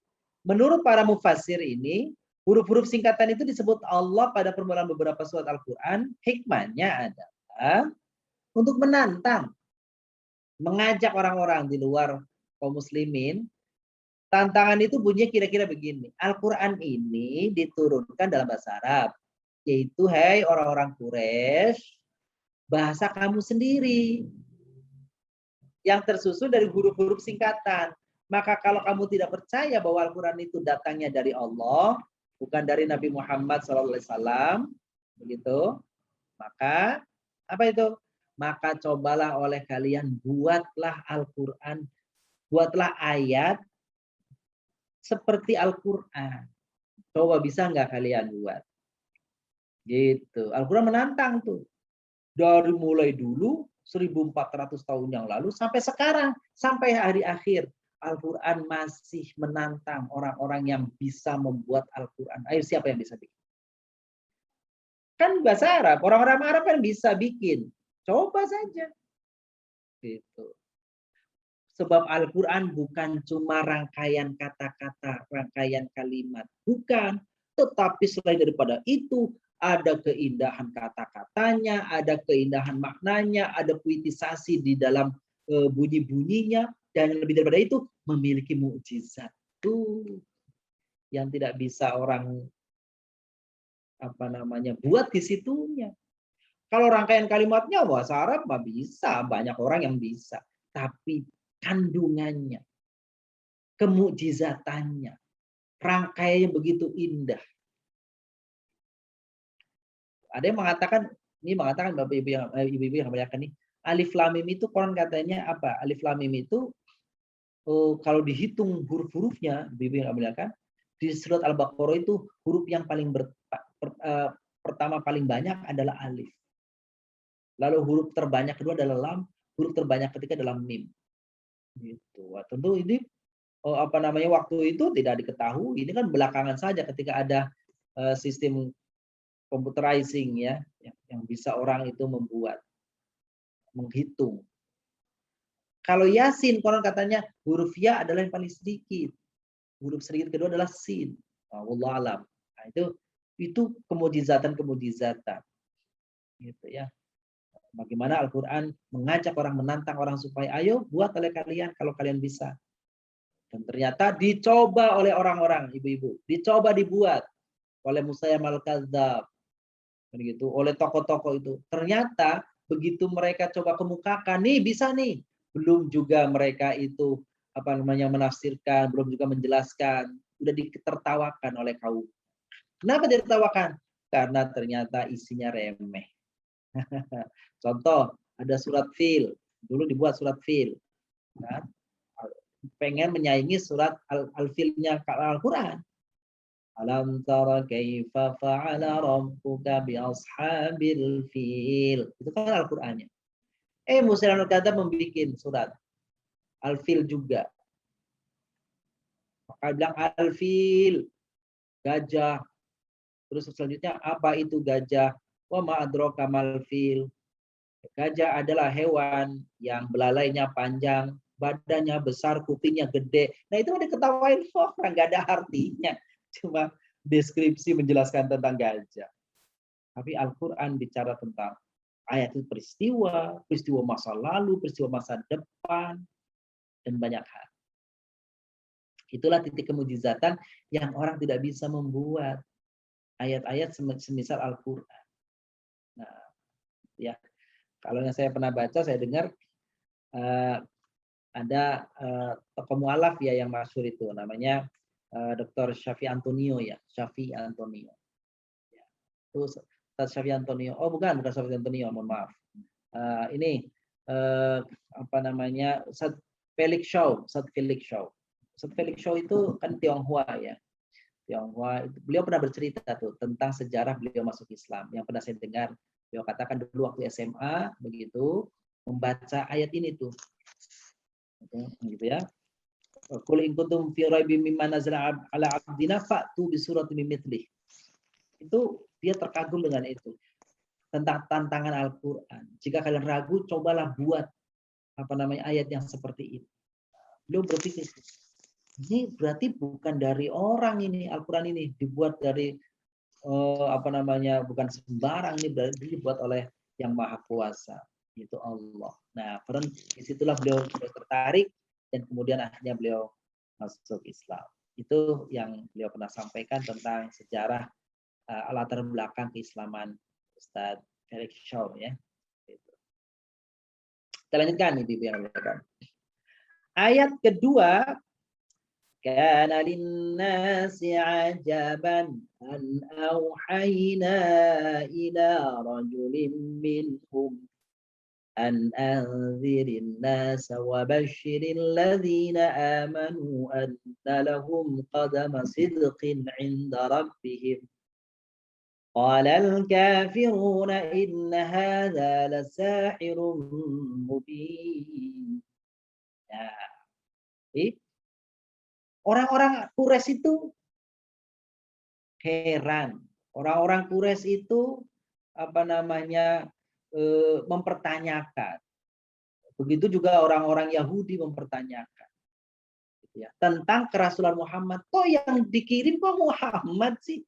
Menurut para mufassir ini, huruf-huruf singkatan itu disebut Allah pada permulaan beberapa surat Al-Quran. Hikmahnya adalah untuk menantang, mengajak orang-orang di luar kaum muslimin. Tantangan itu bunyinya kira-kira begini. Al-Quran ini diturunkan dalam bahasa Arab. Yaitu, hai orang-orang Quraisy, bahasa kamu sendiri. Yang tersusun dari huruf-huruf singkatan. Maka kalau kamu tidak percaya bahwa Al-Quran itu datangnya dari Allah, bukan dari Nabi Muhammad SAW, begitu, maka apa itu? Maka cobalah oleh kalian buatlah Al-Quran, buatlah ayat seperti Al-Quran. Coba bisa nggak kalian buat? Gitu. Al-Quran menantang tuh. Dari mulai dulu 1400 tahun yang lalu sampai sekarang, sampai hari akhir. Al-Quran masih menantang orang-orang yang bisa membuat Al-Quran. Ayo siapa yang bisa bikin? Kan bahasa Arab, orang-orang Arab kan bisa bikin. Coba saja. Gitu. Sebab Al-Quran bukan cuma rangkaian kata-kata, rangkaian kalimat. Bukan. Tetapi selain daripada itu, ada keindahan kata-katanya, ada keindahan maknanya, ada puitisasi di dalam bunyi-bunyinya, dan lebih daripada itu, memiliki mukjizat. Tuh yang tidak bisa orang apa namanya buat di situnya. Kalau rangkaian kalimatnya bahasa Arab mah bisa, banyak orang yang bisa. Tapi kandungannya, kemukjizatannya, rangkaiannya begitu indah. Ada yang mengatakan, ini mengatakan Bapak Ibu yang kebanyakan nih, alif lam mim itu konon katanya apa? Alif lam mim itu kalau dihitung huruf-hurufnya, Ibu yang kebanyakan, di surat Al-Baqarah itu huruf yang paling pertama paling banyak adalah alif. Lalu huruf terbanyak kedua adalah lam, huruf terbanyak ketiga adalah mim. Gitu. Wah, tentu ini waktu itu tidak diketahui. Ini kan belakangan saja ketika ada sistem computerizing ya, yang bisa orang itu menghitung. Kalau Yasin konon katanya huruf ya adalah yang paling sedikit. Huruf sedikit kedua adalah sin. Wallahu alam. Nah, itu kemujizatan. Gitu ya. Bagaimana Al-Qur'an mengajak orang, menantang orang supaya ayo buat oleh kalian kalau kalian bisa. Dan ternyata dicoba oleh orang-orang, ibu-ibu. Dicoba dibuat oleh Musayyam al-Kadzdzab. Begitu, oleh tokoh-tokoh itu. Ternyata begitu mereka coba kemukakan, nih bisa nih. Belum juga mereka itu menafsirkan, belum juga menjelaskan, udah ditertawakan oleh kaum. Kenapa ditertawakan? Karena ternyata isinya remeh. Contoh, ada surat Fil. Dulu dibuat surat Fil. Kan? Pengen menyaingi surat Al-Filnya Al-Quran. Alam tara kaifa fa'ala rabbuka bi ashabil fil. Itu kan Al-Qur'annya. Musayyam al-Kadzdzab membuat surat Al-Fil juga. Maka bilang Al-Fil, gajah. Terus selanjutnya apa itu gajah? Wa ma adraka mal fil. Gajah adalah hewan yang belalainya panjang, badannya besar, kupingnya gede. Nah itu diketawain orang, nggak ada artinya. Cuma deskripsi menjelaskan tentang gajah. Tapi Al-Quran bicara tentang ayat itu peristiwa masa lalu, peristiwa masa depan, dan banyak hal. Itulah titik kemujizatan yang orang tidak bisa membuat ayat-ayat semisal Al-Quran. Nah, ya, kalau yang saya pernah baca, saya dengar ada tokoh mualaf ya yang masyhur itu, namanya Dr. Syafi Antonio ya, Syafi Antonio. Ya. Itu Ustaz Syafi Antonio. Oh bukan Syafi Antonio, mohon maaf. Ini Ustaz Felix Shaw. Ustaz Felix Shaw itu kan Tionghoa ya. Tionghoa, beliau pernah bercerita tuh tentang sejarah beliau masuk Islam. Yang pernah saya dengar, beliau katakan dulu waktu SMA begitu membaca ayat ini tuh. Gitu ya. Qul in kuntum fi raibin mimma nazzala ala 'abdina fa'tu bi suratin min mithlih. Itu dia terkagum dengan itu. Tentang tantangan Al-Qur'an. Jika kalian ragu, cobalah buat ayat yang seperti ini. Beliau berpikir, ini berarti bukan dari orang ini, Al-Qur'an ini dibuat dari bukan sembarang, ini berarti dibuat oleh yang Maha Kuasa, yaitu Allah. Nah, disitulah beliau tertarik dan kemudian akhirnya beliau masuk Islam. Itu yang beliau pernah sampaikan tentang sejarah latar belakang keislaman Ustaz Felix Shaw ya. Kita lanjutkan nih Ibu yang berikutnya. Ayat kedua, kana linnasi ajaban an auhayna ila rajulin minhum an anzirin nasa wa basyiril ladzina amanu anna lahum qadama sidqin 'inda rabbihim. Qala al-kafiruna inna hadza lasahirun mubin. Ya. Orang-orang Quraisy itu heran. Orang-orang Quraisy itu mempertanyakan. Begitu juga orang-orang Yahudi mempertanyakan ya, tentang kerasulan Muhammad. Kok yang dikirim kok Muhammad sih?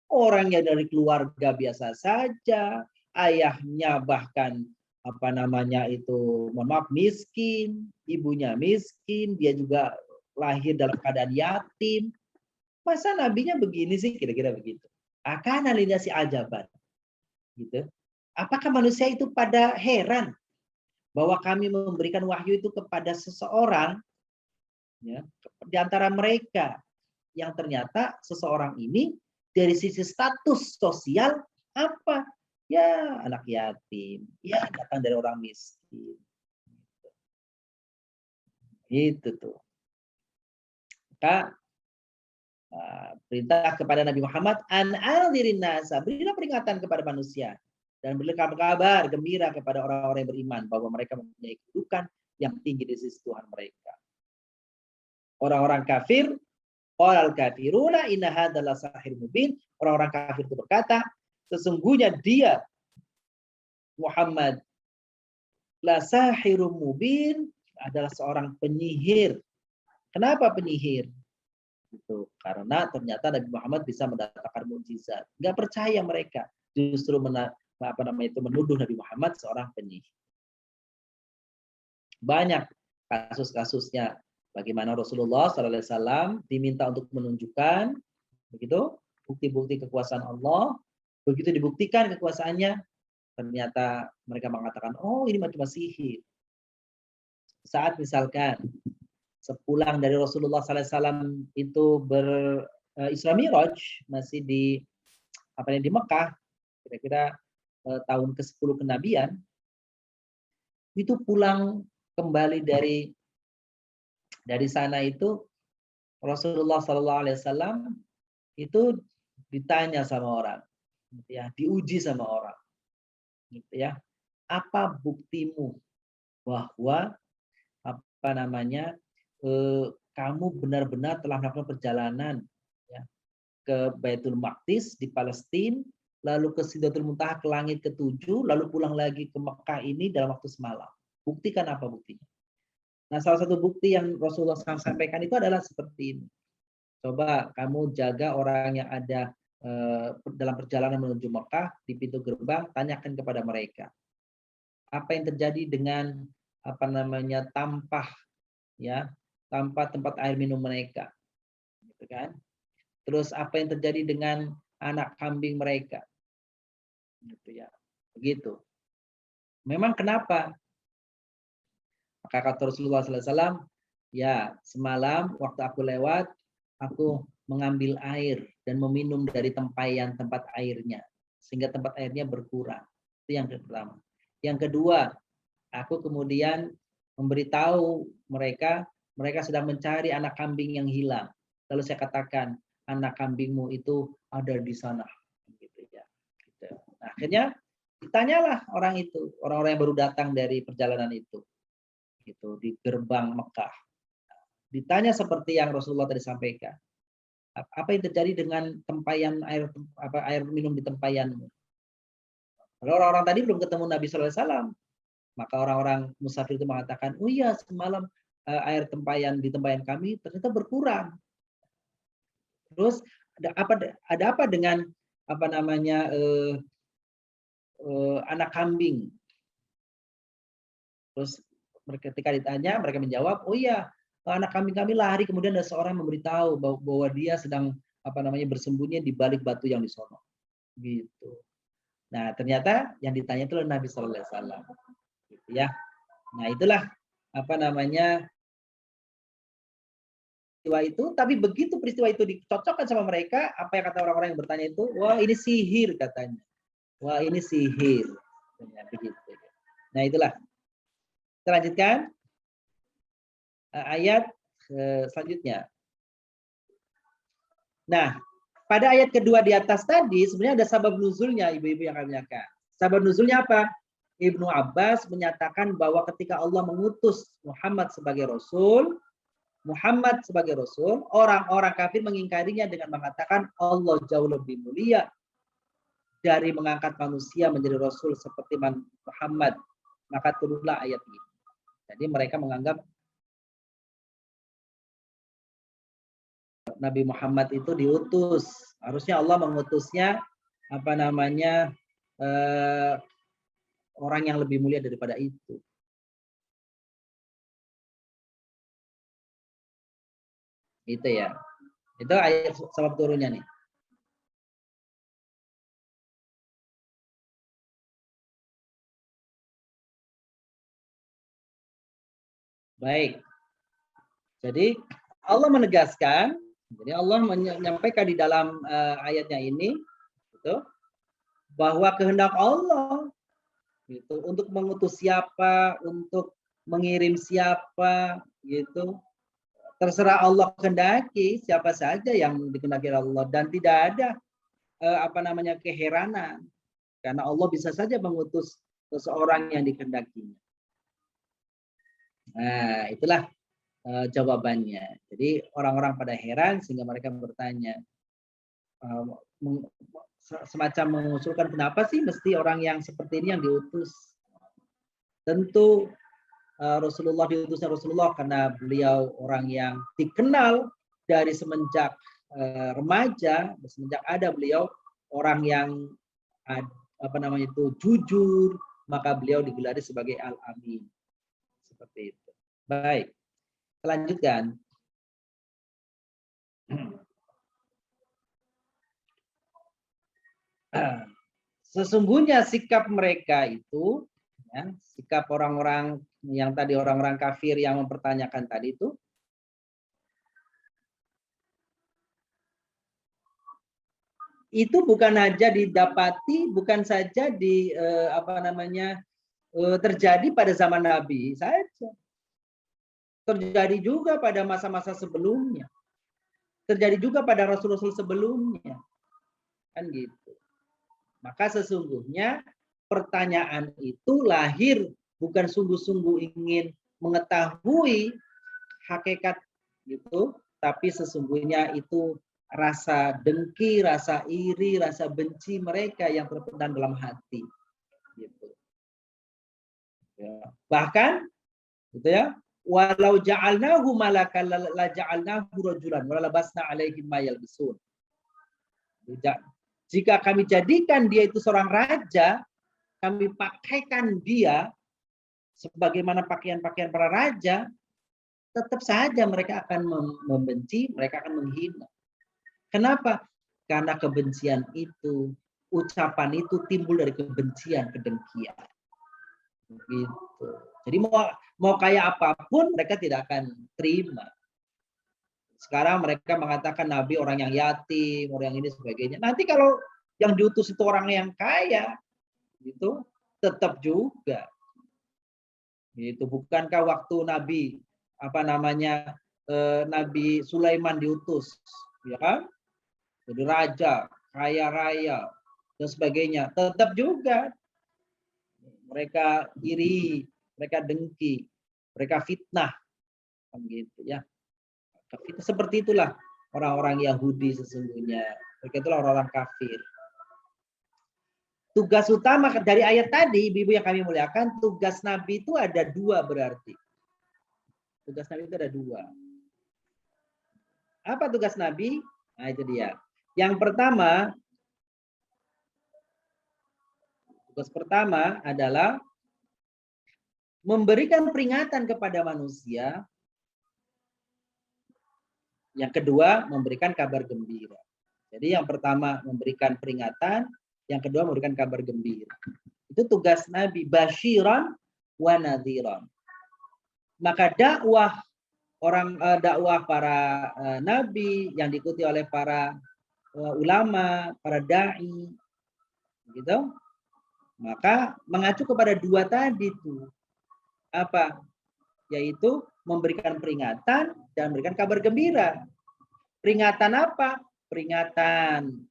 Orangnya dari keluarga biasa saja, ayahnya bahkan mohon maaf, miskin, ibunya miskin, dia juga lahir dalam keadaan yatim. Masa nabinya begini sih, kira-kira begitu. Akan alidasi ajaban. Gitu. Apakah manusia itu pada heran bahwa kami memberikan wahyu itu kepada seseorang ya, di antara mereka yang ternyata seseorang ini dari sisi status sosial apa? Ya, anak yatim. Ya, datang dari orang miskin. Itu tuh. Maka perintah kepada Nabi Muhammad, an-anzirin nasa, berilah peringatan kepada manusia dan berilah kabar gembira kepada orang-orang yang beriman bahwa mereka mempunyai kedudukan yang tinggi di sisi Tuhan mereka. Orang-orang kafir, qalal kafiruna inna hadzal sahir mubin, orang-orang kafir itu berkata, sesungguhnya dia Muhammad la sahirum mubin, adalah seorang penyihir. Kenapa penyihir? Itu karena ternyata Nabi Muhammad bisa mendatangkan mukjizat. Nggak percaya mereka, justru menuduh Nabi Muhammad seorang penyihir. Banyak kasus-kasusnya bagaimana Rasulullah SAW diminta untuk menunjukkan begitu bukti-bukti kekuasaan Allah. Begitu dibuktikan kekuasaannya, ternyata mereka mengatakan, oh ini cuma sihir. Saat misalkan sepulang dari Rasulullah SAW itu Isra Mi'raj, masih di di Mekah, kira-kira tahun ke-10 kenabian, itu pulang kembali dari sana itu Rasulullah SAW itu ditanya sama orang, gitu ya, diuji sama orang, gitu ya, apa buktimu bahwa kamu benar-benar telah melakukan perjalanan ya, ke Baitul Maqdis di Palestina, lalu ke Sidratul Muntaha ke langit ke-7, lalu pulang lagi ke Mekah ini dalam waktu semalam. Buktikan apa buktinya? Nah, salah satu bukti yang Rasulullah SAW sampaikan itu adalah seperti ini. Coba kamu jaga orang yang ada dalam perjalanan menuju Mekah di pintu gerbang, tanyakan kepada mereka apa yang terjadi dengan tampah ya, tanpa tempat air minum mereka, gitu kan? Terus apa yang terjadi dengan anak kambing mereka, gitu ya, begitu. Memang kenapa? Maka kata Rasulullah SAW, ya semalam waktu aku lewat, aku mengambil air dan meminum dari tempayan tempat airnya, sehingga tempat airnya berkurang. Itu yang pertama. Yang kedua, aku kemudian memberitahu mereka sedang mencari anak kambing yang hilang. Lalu saya katakan, anak kambingmu itu ada di sana. Gitu ya. Gitu. Nah, akhirnya ditanyalah orang-orang yang baru datang dari perjalanan itu, gitu, di gerbang Mekah. Ditanya seperti yang Rasulullah tadi sampaikan. Apa yang terjadi dengan tempayan air minum di tempayanmu? Kalau orang-orang tadi belum ketemu Nabi Sallallahu Alaihi Wasallam, maka orang-orang musafir itu mengatakan, oh iya semalam air di tempayan kami ternyata berkurang. Terus ada apa dengan anak kambing? Terus ketika ditanya, mereka menjawab, oh iya anak kambing kami lari, kemudian ada seorang memberitahu bahwa dia sedang bersembunyi di balik batu yang di sono. Gitu. Nah ternyata yang ditanya itu adalah Nabi Sallallahu Alaihi Wasallam. Gitu ya. Nah itulah peristiwa itu, tapi begitu peristiwa itu dicocokkan sama mereka, apa yang kata orang-orang yang bertanya itu, wah ini sihir katanya. Wah ini sihir. Begitu. Nah itulah. Kita lanjutkan ayat selanjutnya. Nah, pada ayat kedua di atas tadi sebenarnya ada sabab nuzulnya, ibu-ibu yang kami muliakan. Sabab nuzulnya apa? Ibnu Abbas menyatakan bahwa ketika Allah mengutus Muhammad sebagai Rasul, orang-orang kafir mengingkarinya dengan mengatakan Allah jauh lebih mulia dari mengangkat manusia menjadi Rasul seperti Muhammad. Maka turunlah ayat ini. Jadi mereka menganggap Nabi Muhammad itu diutus. Harusnya Allah mengutusnya orang yang lebih mulia daripada itu. Itu ya. Itu ayat sebab turunnya nih. Baik. Jadi Allah menegaskan, jadi Allah menyampaikan di dalam ayatnya ini, gitu, bahwa kehendak Allah gitu untuk mengutus siapa, untuk mengirim siapa gitu. Terserah Allah kehendaki siapa saja yang dikehendaki Allah dan tidak ada keheranan karena Allah bisa saja mengutus seseorang yang dikehendakinya. Nah, itulah jawabannya. Jadi orang-orang pada heran sehingga mereka bertanya semacam mengusulkan kenapa sih mesti orang yang seperti ini yang diutus. Tentu diutusnya Rasulullah karena beliau orang yang dikenal dari semenjak remaja, semenjak ada beliau orang yang jujur, maka beliau digelari sebagai Al-Amin. Seperti itu. Baik. Selanjutkan. Sesungguhnya sikap mereka itu, ya, sikap orang-orang yang tadi orang-orang kafir yang mempertanyakan tadi itu bukan saja didapati, bukan saja terjadi pada zaman Nabi saja. Terjadi juga pada masa-masa sebelumnya. Terjadi juga pada Rasul-Rasul sebelumnya. Kan gitu. Maka sesungguhnya pertanyaan itu lahir bukan sungguh-sungguh ingin mengetahui hakikat gitu, tapi sesungguhnya itu rasa dengki, rasa iri, rasa benci mereka yang terpendam dalam hati. Gitu. Ya. Bahkan gitu ya, walau ja'alnahu malakan la ja'alnahu rajulan wa labasna 'alaihim ma yalbisun. Jika kami jadikan dia itu seorang raja, kami pakaikan dia sebagaimana pakaian-pakaian para raja, tetap saja mereka akan membenci, mereka akan menghina. Kenapa? Karena kebencian itu, ucapan itu timbul dari kebencian, kedengkian. Gitu. Jadi mau kayak apapun mereka tidak akan terima. Sekarang mereka mengatakan Nabi orang yang yatim, orang yang ini sebagainya. Nanti kalau yang diutus itu orang yang kaya, gitu, tetap juga. Itu bukankah waktu Nabi Nabi Sulaiman diutus, ya kan? Jadi raja, kaya raya dan sebagainya, tetap juga mereka iri, mereka dengki, mereka fitnah, kan gitu ya. Seperti itulah orang-orang Yahudi sesungguhnya. Mereka itulah orang-orang kafir. Tugas utama dari ayat tadi, ibu-ibu yang kami muliakan, tugas Nabi itu ada dua berarti. Tugas Nabi itu ada dua. Apa tugas Nabi? Nah itu dia. Yang pertama, tugas pertama adalah memberikan peringatan kepada manusia. Yang kedua, memberikan kabar gembira. Jadi yang pertama memberikan peringatan, yang kedua memberikan kabar gembira. Itu tugas Nabi, basyiran wa nadhiran. Maka dakwah para nabi yang diikuti oleh para ulama, para dai, gitu. Maka mengacu kepada dua tadi itu. Apa? Yaitu memberikan peringatan dan memberikan kabar gembira. Peringatan apa? Peringatan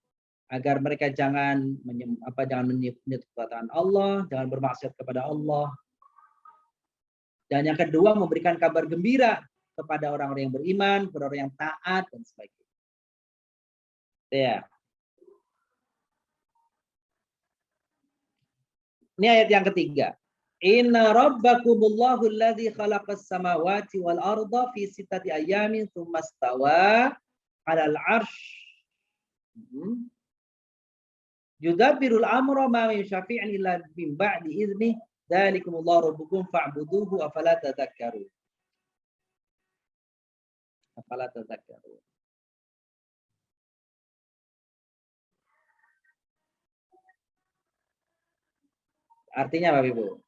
agar mereka jangan menyentuh perkataan Allah, jangan bermaksiat kepada Allah. Dan yang kedua memberikan kabar gembira kepada orang-orang yang beriman, kepada orang yang taat dan sebagainya. Ya. Ini ayat yang ketiga. Inna rabbakumullahu alladzi khalaqas samawati wal arda fi sittati ayamin tsumma stawa 'alal 'arsy. Yudabbirul amra ma min syafi'in illa min ba'di idznih dzalikumullahu rabbukum fa'buduhu afala tadhakkarun. Afala tadhakkarun. Artinya Bapak Ibu?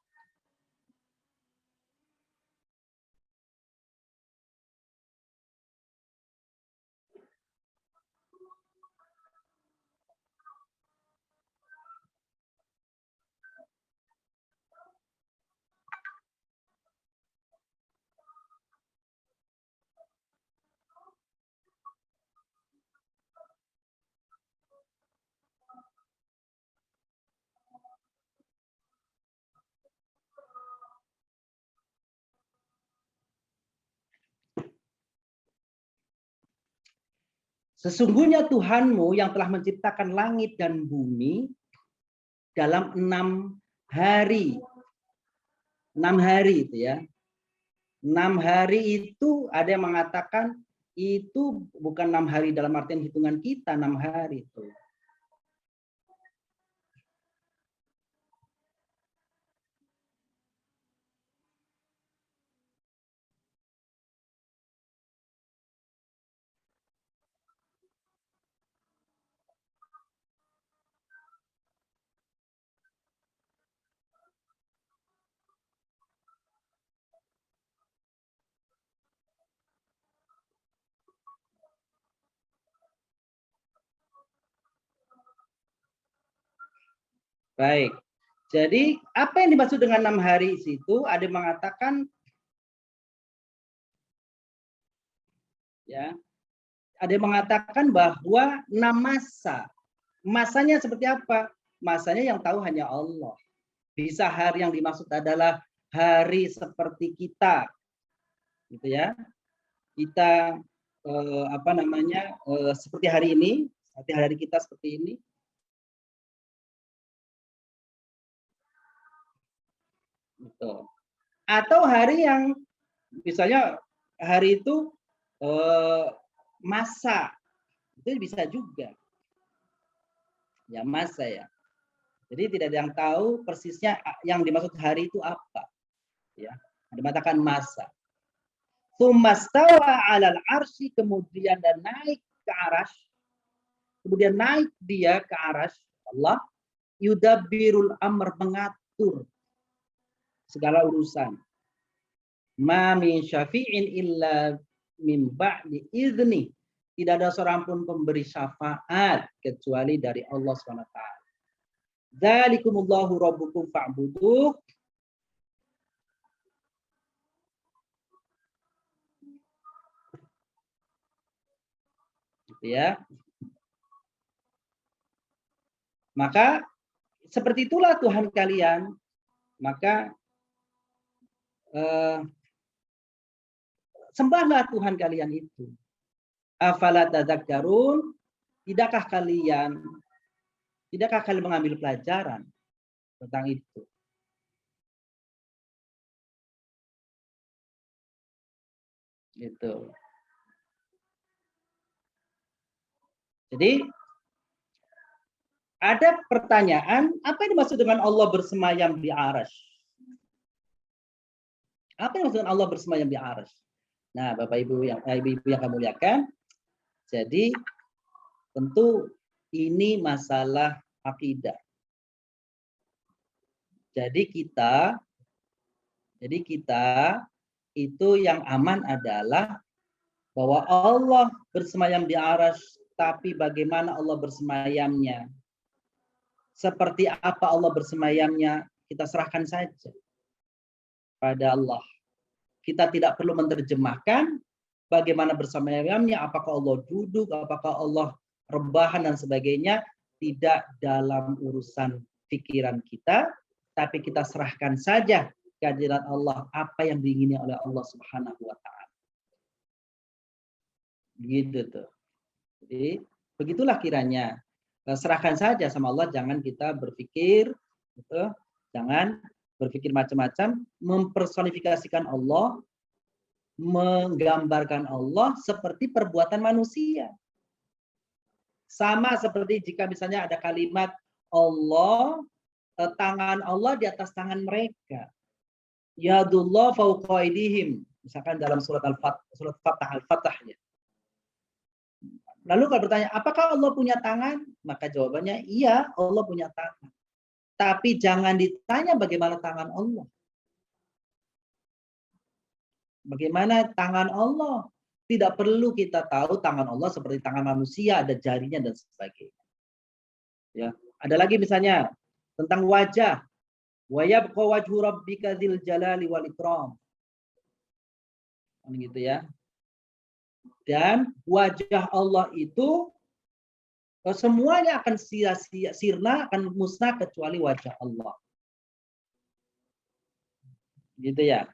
Sesungguhnya Tuhanmu yang telah menciptakan langit dan bumi dalam 6 hari. 6 hari itu ya. 6 hari itu ada yang mengatakan itu bukan 6 hari dalam artian hitungan kita, 6 hari itu. Baik. Jadi apa yang dimaksud dengan 6 hari itu? Ada yang mengatakan ya, ada yang mengatakan bahwa 6 masa. Masanya seperti apa? Masanya yang tahu hanya Allah. Bisa hari yang dimaksud adalah hari seperti kita, gitu ya. Kita seperti hari ini, seperti hari kita seperti ini. Gitu. Atau hari yang misalnya hari itu masa, itu bisa juga. Ya masa ya. Jadi tidak ada yang tahu persisnya yang dimaksud hari itu apa. Ya, dikatakan masa. Tsumastawa 'alal 'arsy, kemudian dan naik ke arasy. Kemudian naik dia ke arasy. Allah yudabbirul amr, mengatur segala urusan. Ma min syafi'in illa min ba'di izni. Tidak ada seorang pun pemberi syafaat kecuali dari Allah SWT. Dzalikumullahu rabbukum fa'buduh. Gitu ya. Maka seperti itulah Tuhan kalian. Maka sembahlah Tuhan kalian itu. Afala tadzakkarun, tidakkah kalian mengambil pelajaran tentang itu? Gitu. Jadi ada pertanyaan, apa yang dimaksud dengan Allah bersemayam di arasy? Apa yang dimaksud dengan Allah bersemayam di arasy? Nah, Bapak Ibu yang kami muliakan, jadi tentu ini masalah akidah. Jadi kita itu yang aman adalah bahwa Allah bersemayam di arasy, tapi bagaimana Allah bersemayamnya? Seperti apa Allah bersemayamnya? Kita serahkan saja pada Allah. Kita tidak perlu menerjemahkan bagaimana bersemayamnya, apakah Allah duduk, apakah Allah rebahan dan sebagainya, tidak dalam urusan pikiran kita, tapi kita serahkan saja kehadirat Allah, apa yang diingini oleh Allah Subhanahu wa taala. Gitu tuh. Jadi begitulah kiranya. Serahkan saja sama Allah, jangan kita berpikir gitu, jangan berpikir macam-macam, mempersonifikasikan Allah, menggambarkan Allah seperti perbuatan manusia. Sama seperti jika misalnya ada kalimat Allah, tangan Allah di atas tangan mereka. Yadullah fawqa aydihim. Misalkan dalam surat Al-Fatah ya. Lalu kalau bertanya, apakah Allah punya tangan? Maka jawabannya iya, Allah punya tangan. Tapi jangan ditanya bagaimana tangan Allah. Bagaimana tangan Allah? Tidak perlu kita tahu tangan Allah seperti tangan manusia, ada jarinya dan sebagainya. Ya, ada lagi misalnya tentang wajah. Wa yabqa wajhu rabbika dzil jalali wal ikram. Gitu ya. Dan wajah Allah itu semuanya akan sirna, akan musnah kecuali wajah Allah. Gitu ya.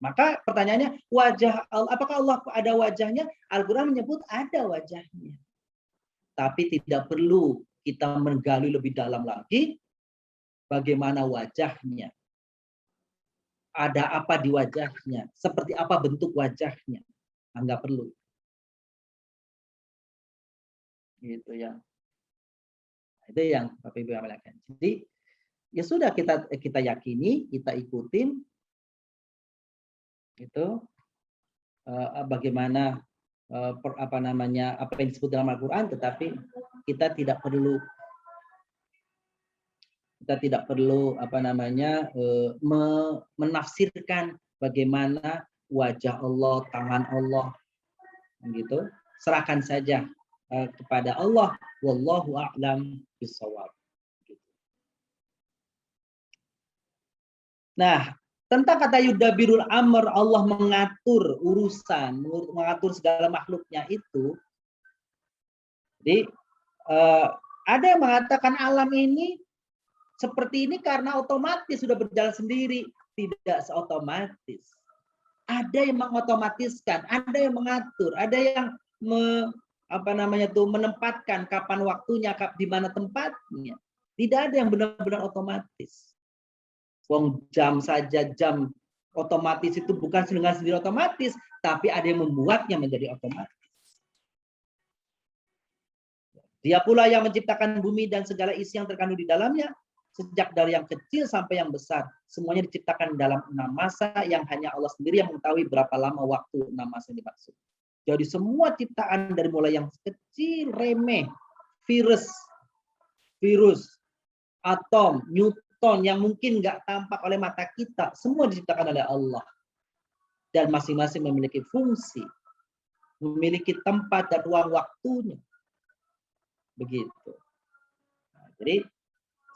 Maka pertanyaannya, wajah Allah, apakah Allah ada wajahnya? Al-Quran menyebut ada wajahnya. Tapi tidak perlu kita menggali lebih dalam lagi bagaimana wajahnya. Ada apa di wajahnya? Seperti apa bentuk wajahnya? Enggak perlu. Gitu ya. Itu yang Bapak Ibu amalkan. Jadi ya sudah kita yakini, kita ikutin itu bagaimana apa yang disebut dalam Al-Qur'an, tetapi kita tidak perlu menafsirkan bagaimana wajah Allah, tangan Allah, gitu. Serahkan saja kepada Allah. Wallahu a'lam bishawab. Nah, tentang kata yudabirul amr, Allah mengatur urusan, mengatur segala makhluknya itu. Jadi ada yang mengatakan alam ini seperti ini karena otomatis sudah berjalan sendiri. Tidak seotomatis. Ada yang mengotomatiskan, ada yang mengatur, ada yang menempatkan kapan waktunya, di mana tempatnya. Tidak ada yang benar-benar otomatis. Wong jam saja, jam otomatis itu bukan dengan sendiri otomatis, tapi ada yang membuatnya menjadi otomatis. Dia pula yang menciptakan bumi dan segala isi yang terkandung di dalamnya, sejak dari yang kecil sampai yang besar. Semuanya diciptakan dalam 6 masa yang hanya Allah sendiri yang mengetahui berapa lama waktu 6 masa yang dimaksud. Jadi semua ciptaan dari mulai yang kecil, remeh, virus, atom, Newton yang mungkin nggak tampak oleh mata kita, semua diciptakan oleh Allah. Dan masing-masing memiliki fungsi, memiliki tempat dan ruang waktunya. Begitu. Nah, jadi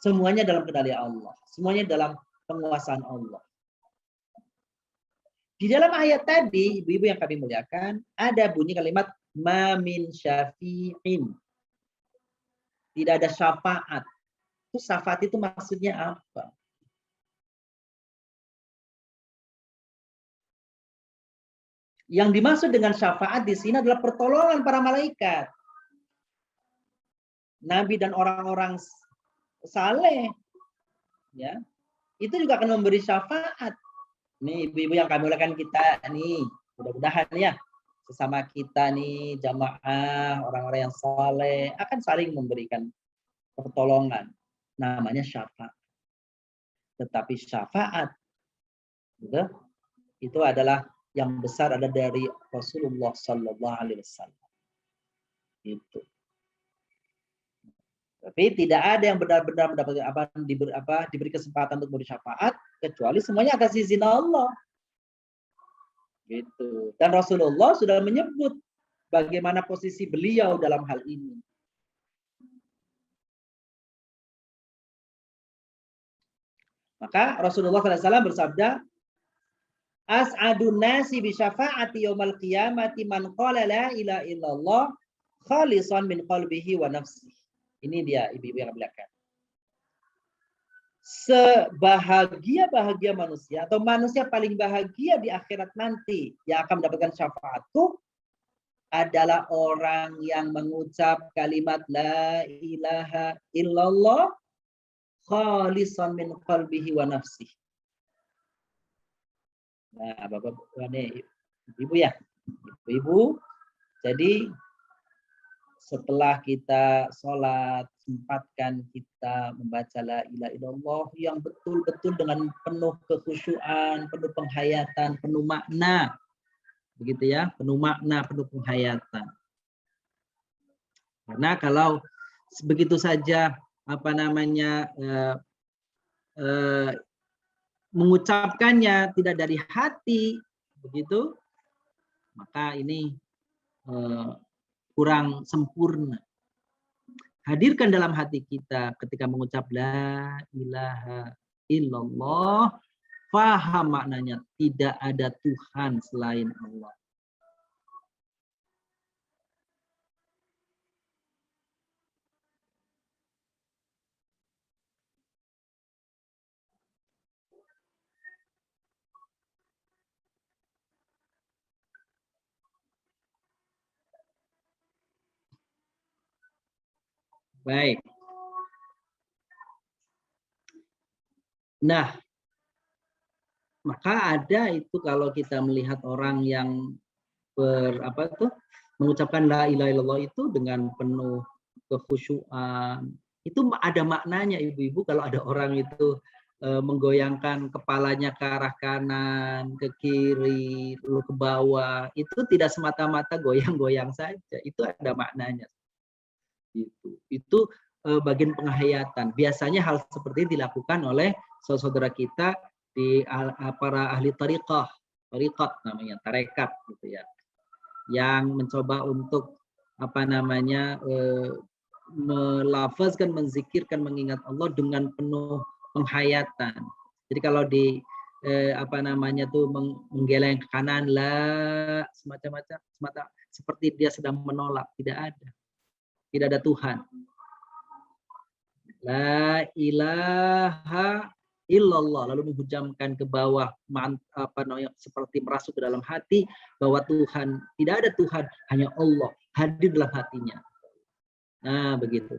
semuanya dalam kendali Allah. Semuanya dalam penguasaan Allah. Di dalam ayat tadi, ibu-ibu yang kami muliakan, ada bunyi kalimat ma min syafi'in. Tidak ada syafaat. Itu syafaat itu maksudnya apa? Yang dimaksud dengan syafaat di sini adalah pertolongan para malaikat. Nabi dan orang-orang saleh, ya, itu juga akan memberi syafaat. Nih ibu-ibu yang kami muliakan kita nih, mudah-mudahan ya sesama kita nih jamaah orang-orang yang saleh akan saling memberikan pertolongan. Namanya syafaat. Tetapi syafaat gitu, itu adalah yang besar ada dari Rasulullah Sallallahu Alaihi Wasallam. Itu. Tapi tidak ada yang benar-benar mendapatkan diberi kesempatan untuk memberi syafaat kecuali semuanya atas izin Allah. Gitu. Dan Rasulullah sudah menyebut bagaimana posisi beliau dalam hal ini. Maka Rasulullah SAW bersabda, as'adun nasi bi syafaati yaumal qiyamati man qala la ilaha illallah khalisan min qalbihi wa nafsihi. Ini dia ibu-ibu yang belakang. Sebahagia-bahagia manusia atau manusia paling bahagia di akhirat nanti yang akan mendapatkan syafaatku adalah orang yang mengucap kalimat la ilaha illallah khalisan min qalbihi wa nafsihi. Nah, Bapak ini Ibu ya. Ibu. Jadi setelah kita sholat, sempatkan kita membaca la ilaha illallah yang betul-betul dengan penuh kekhusyuan, penuh penghayatan, penuh makna. Begitu ya, penuh makna, penuh penghayatan. Karena kalau begitu saja mengucapkannya tidak dari hati, begitu, maka ini kurang sempurna. Hadirkan dalam hati kita ketika mengucap la ilaha illallah, faham maknanya tidak ada Tuhan selain Allah. Baik. Nah, maka ada itu kalau kita melihat orang yang mengucapkan la ilaha illallah itu dengan penuh kekhusyuan. Itu ada maknanya ibu-ibu kalau ada orang itu menggoyangkan kepalanya ke arah kanan, ke kiri, lalu ke bawah. Itu tidak semata-mata goyang-goyang saja. Itu ada maknanya. Itu bagian penghayatan. Biasanya hal seperti ini dilakukan oleh saudara kita di para ahli tariqat namanya, tarekat gitu ya, yang mencoba untuk melafazkan, menzikirkan, mengingat Allah dengan penuh penghayatan. Jadi kalau di menggeleng ke kanan lah semata seperti dia sedang menolak, tidak ada Tuhan. La ilaha illallah, lalu menghujamkan ke bawah, seperti merasuk ke dalam hati bahwa Tuhan, tidak ada Tuhan, hanya Allah hadir dalam hatinya. Nah, begitu.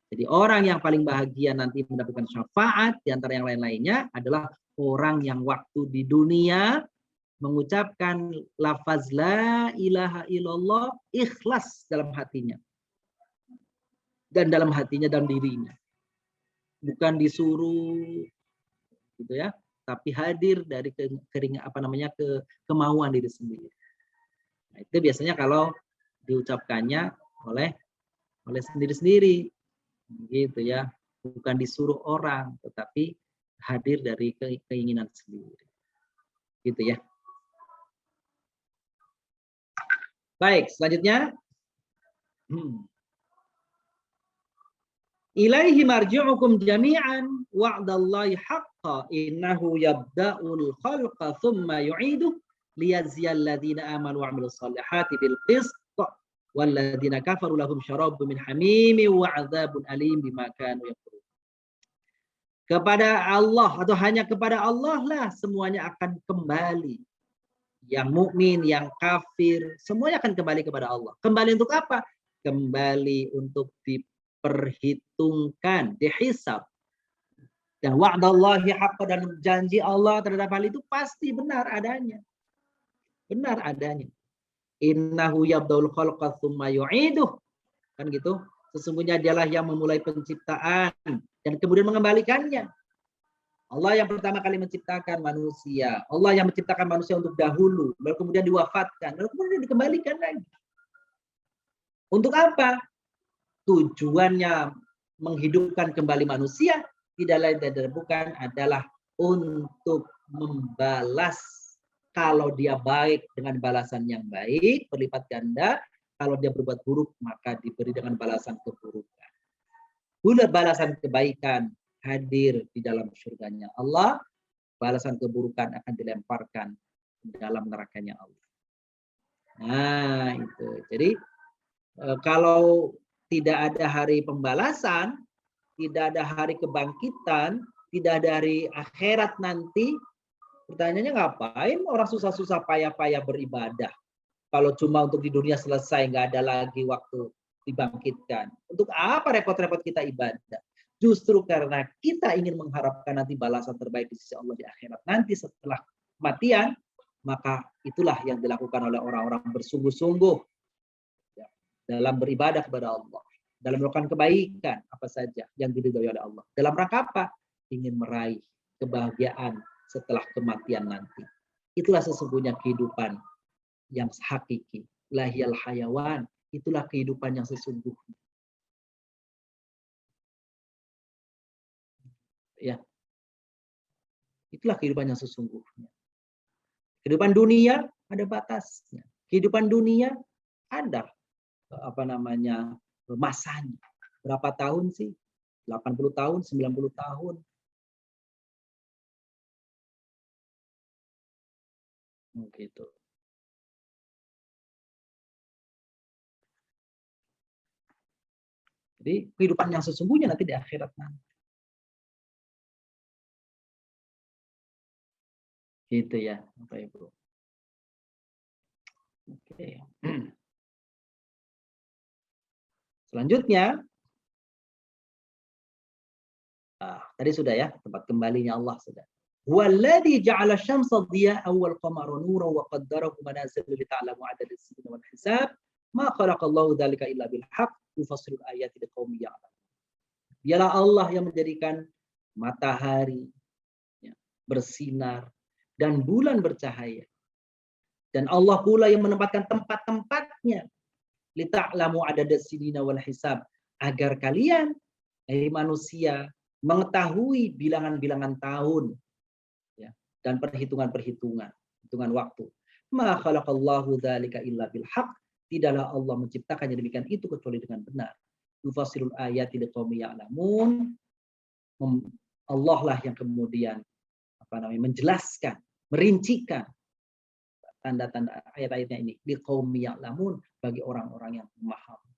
Jadi orang yang paling bahagia nanti mendapatkan syafaat di antara yang lain-lainnya adalah orang yang waktu di dunia mengucapkan lafaz la ilaha illallah ikhlas dalam hatinya. Dan dalam hatinya, dalam dirinya. Bukan disuruh gitu ya, tapi hadir dari kemauan diri sendiri. Nah, itu biasanya kalau diucapkannya oleh sendiri-sendiri gitu ya, bukan disuruh orang, tetapi hadir dari keinginan sendiri. Gitu ya. Baik, selanjutnya ilaihi marji'ukum jami'an wa'dallahi haqqa innahu yabda'ul khalqa thumma yu'iduh liyajziyal ladzina amanu wa 'amilus shalihati bil qist wal ladzina kafaru lahum syarabun min hamim wa 'adzabun alim bima kanu yakfurun. Kepada Allah atau hanya kepada Allah lah semuanya akan kembali. Yang mukmin, yang kafir, semuanya akan kembali kepada Allah. Kembali untuk apa? Kembali untuk diperhitungkan, dihisab. Dan wa'dallahi haqqa, dan janji Allah terhadap hal itu pasti benar adanya. Benar adanya. Innahu yabda'ul khalqa tsumma yu'iduh. Kan gitu. Sesungguhnya dialah yang memulai penciptaan dan kemudian mengembalikannya. Allah yang pertama kali menciptakan manusia. Allah yang menciptakan manusia untuk dahulu, lalu kemudian diwafatkan, lalu kemudian dikembalikan lagi. Untuk apa? Tujuannya menghidupkan kembali manusia tidak lain dan bukan adalah untuk membalas. Kalau dia baik dengan balasan yang baik, berlipat ganda. Kalau dia berbuat buruk, maka diberi dengan balasan keburukan. Bila balasan kebaikan hadir di dalam surganya Allah, balasan keburukan akan dilemparkan dalam nerakanya Allah. Nah, itu. Jadi kalau tidak ada hari pembalasan, tidak ada hari kebangkitan, tidak ada hari akhirat nanti, pertanyaannya ngapain orang susah-susah payah-payah beribadah? Kalau cuma untuk di dunia selesai, nggak ada lagi waktu dibangkitkan. Untuk apa repot-repot kita ibadah? Justru karena kita ingin mengharapkan nanti balasan terbaik di sisi Allah di akhirat nanti setelah kematian, maka itulah yang dilakukan oleh orang-orang bersungguh-sungguh dalam beribadah kepada Allah, dalam melakukan kebaikan apa saja yang diridhoi oleh Allah. Dalam rangka apa? Ingin meraih kebahagiaan setelah kematian nanti. Itulah sesungguhnya kehidupan yang hakiki. Lahiyal hayawan, itulah kehidupan yang sesungguhnya. Ya, itulah kehidupan yang sesungguhnya. Kehidupan dunia ada batasnya. Kehidupan dunia ada masanya. Berapa tahun sih? 80 tahun, 90 tahun. Gitu. Jadi kehidupan yang sesungguhnya nanti di akhirat nanti. Gitu ya, Bapak Ibu. Oke. Selanjutnya, Tadi sudah ya, tempat kembalinya Allah sudah. Walladzi ja'ala asy-syamsa dhiya'an wal qamara nuran wa qaddarahu manazila lita'lamu 'adada as-sinina wal hisab. Ma khalaqallahu dzalika illa bil haqq yufassilul ayati liqaumin ya'lamun. Dialah Allah yang menjadikan matahari ya, bersinar dan bulan bercahaya. Dan Allah pula yang menempatkan tempat-tempatnya lita'lamu 'adada as-sinina wal hisab, agar kalian manusia mengetahui bilangan-bilangan tahun ya, dan perhitungan-perhitungan, hitungan waktu. Ma khalaqallahu dzalika illa bil haqq. Tidaklah Allah menciptakan yang demikian itu kecuali dengan benar. Yufassirul ayati liqaumin ya'lamun. Allah lah yang kemudian menjelaskan, merincikan tanda-tanda ayat-ayatnya ini liqaumin ya'lamun, bagi orang-orang yang memahami.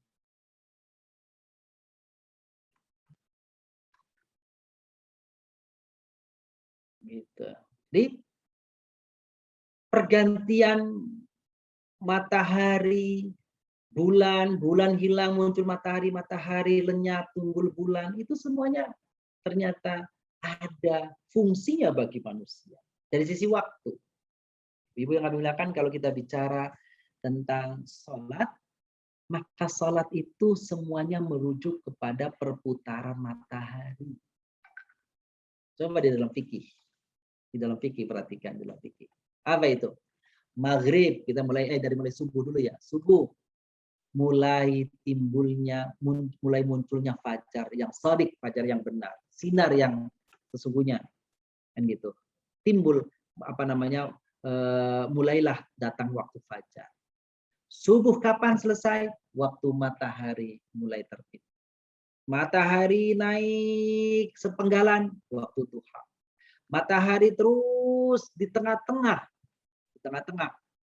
Gitu. Jadi pergantian matahari, bulan hilang, muncul matahari lenyap, tunggul bulan, itu semuanya ternyata ada fungsinya bagi manusia. Dari sisi waktu. Ibu yang kami muliakan, kalau kita bicara tentang sholat, maka sholat itu semuanya merujuk kepada perputaran matahari. Coba di dalam fikih. Di dalam fikih, perhatikan di dalam fikih. Apa itu? Maghrib, kita mulai mulai subuh dulu ya. Subuh mulai munculnya fajar yang shadiq, fajar yang benar, sinar yang sesungguhnya, kan gitu. Timbul mulailah datang waktu fajar. Subuh kapan selesai? Waktu matahari mulai terbit. Matahari naik sepenggalan, waktu duha. Matahari terus di tengah-tengah,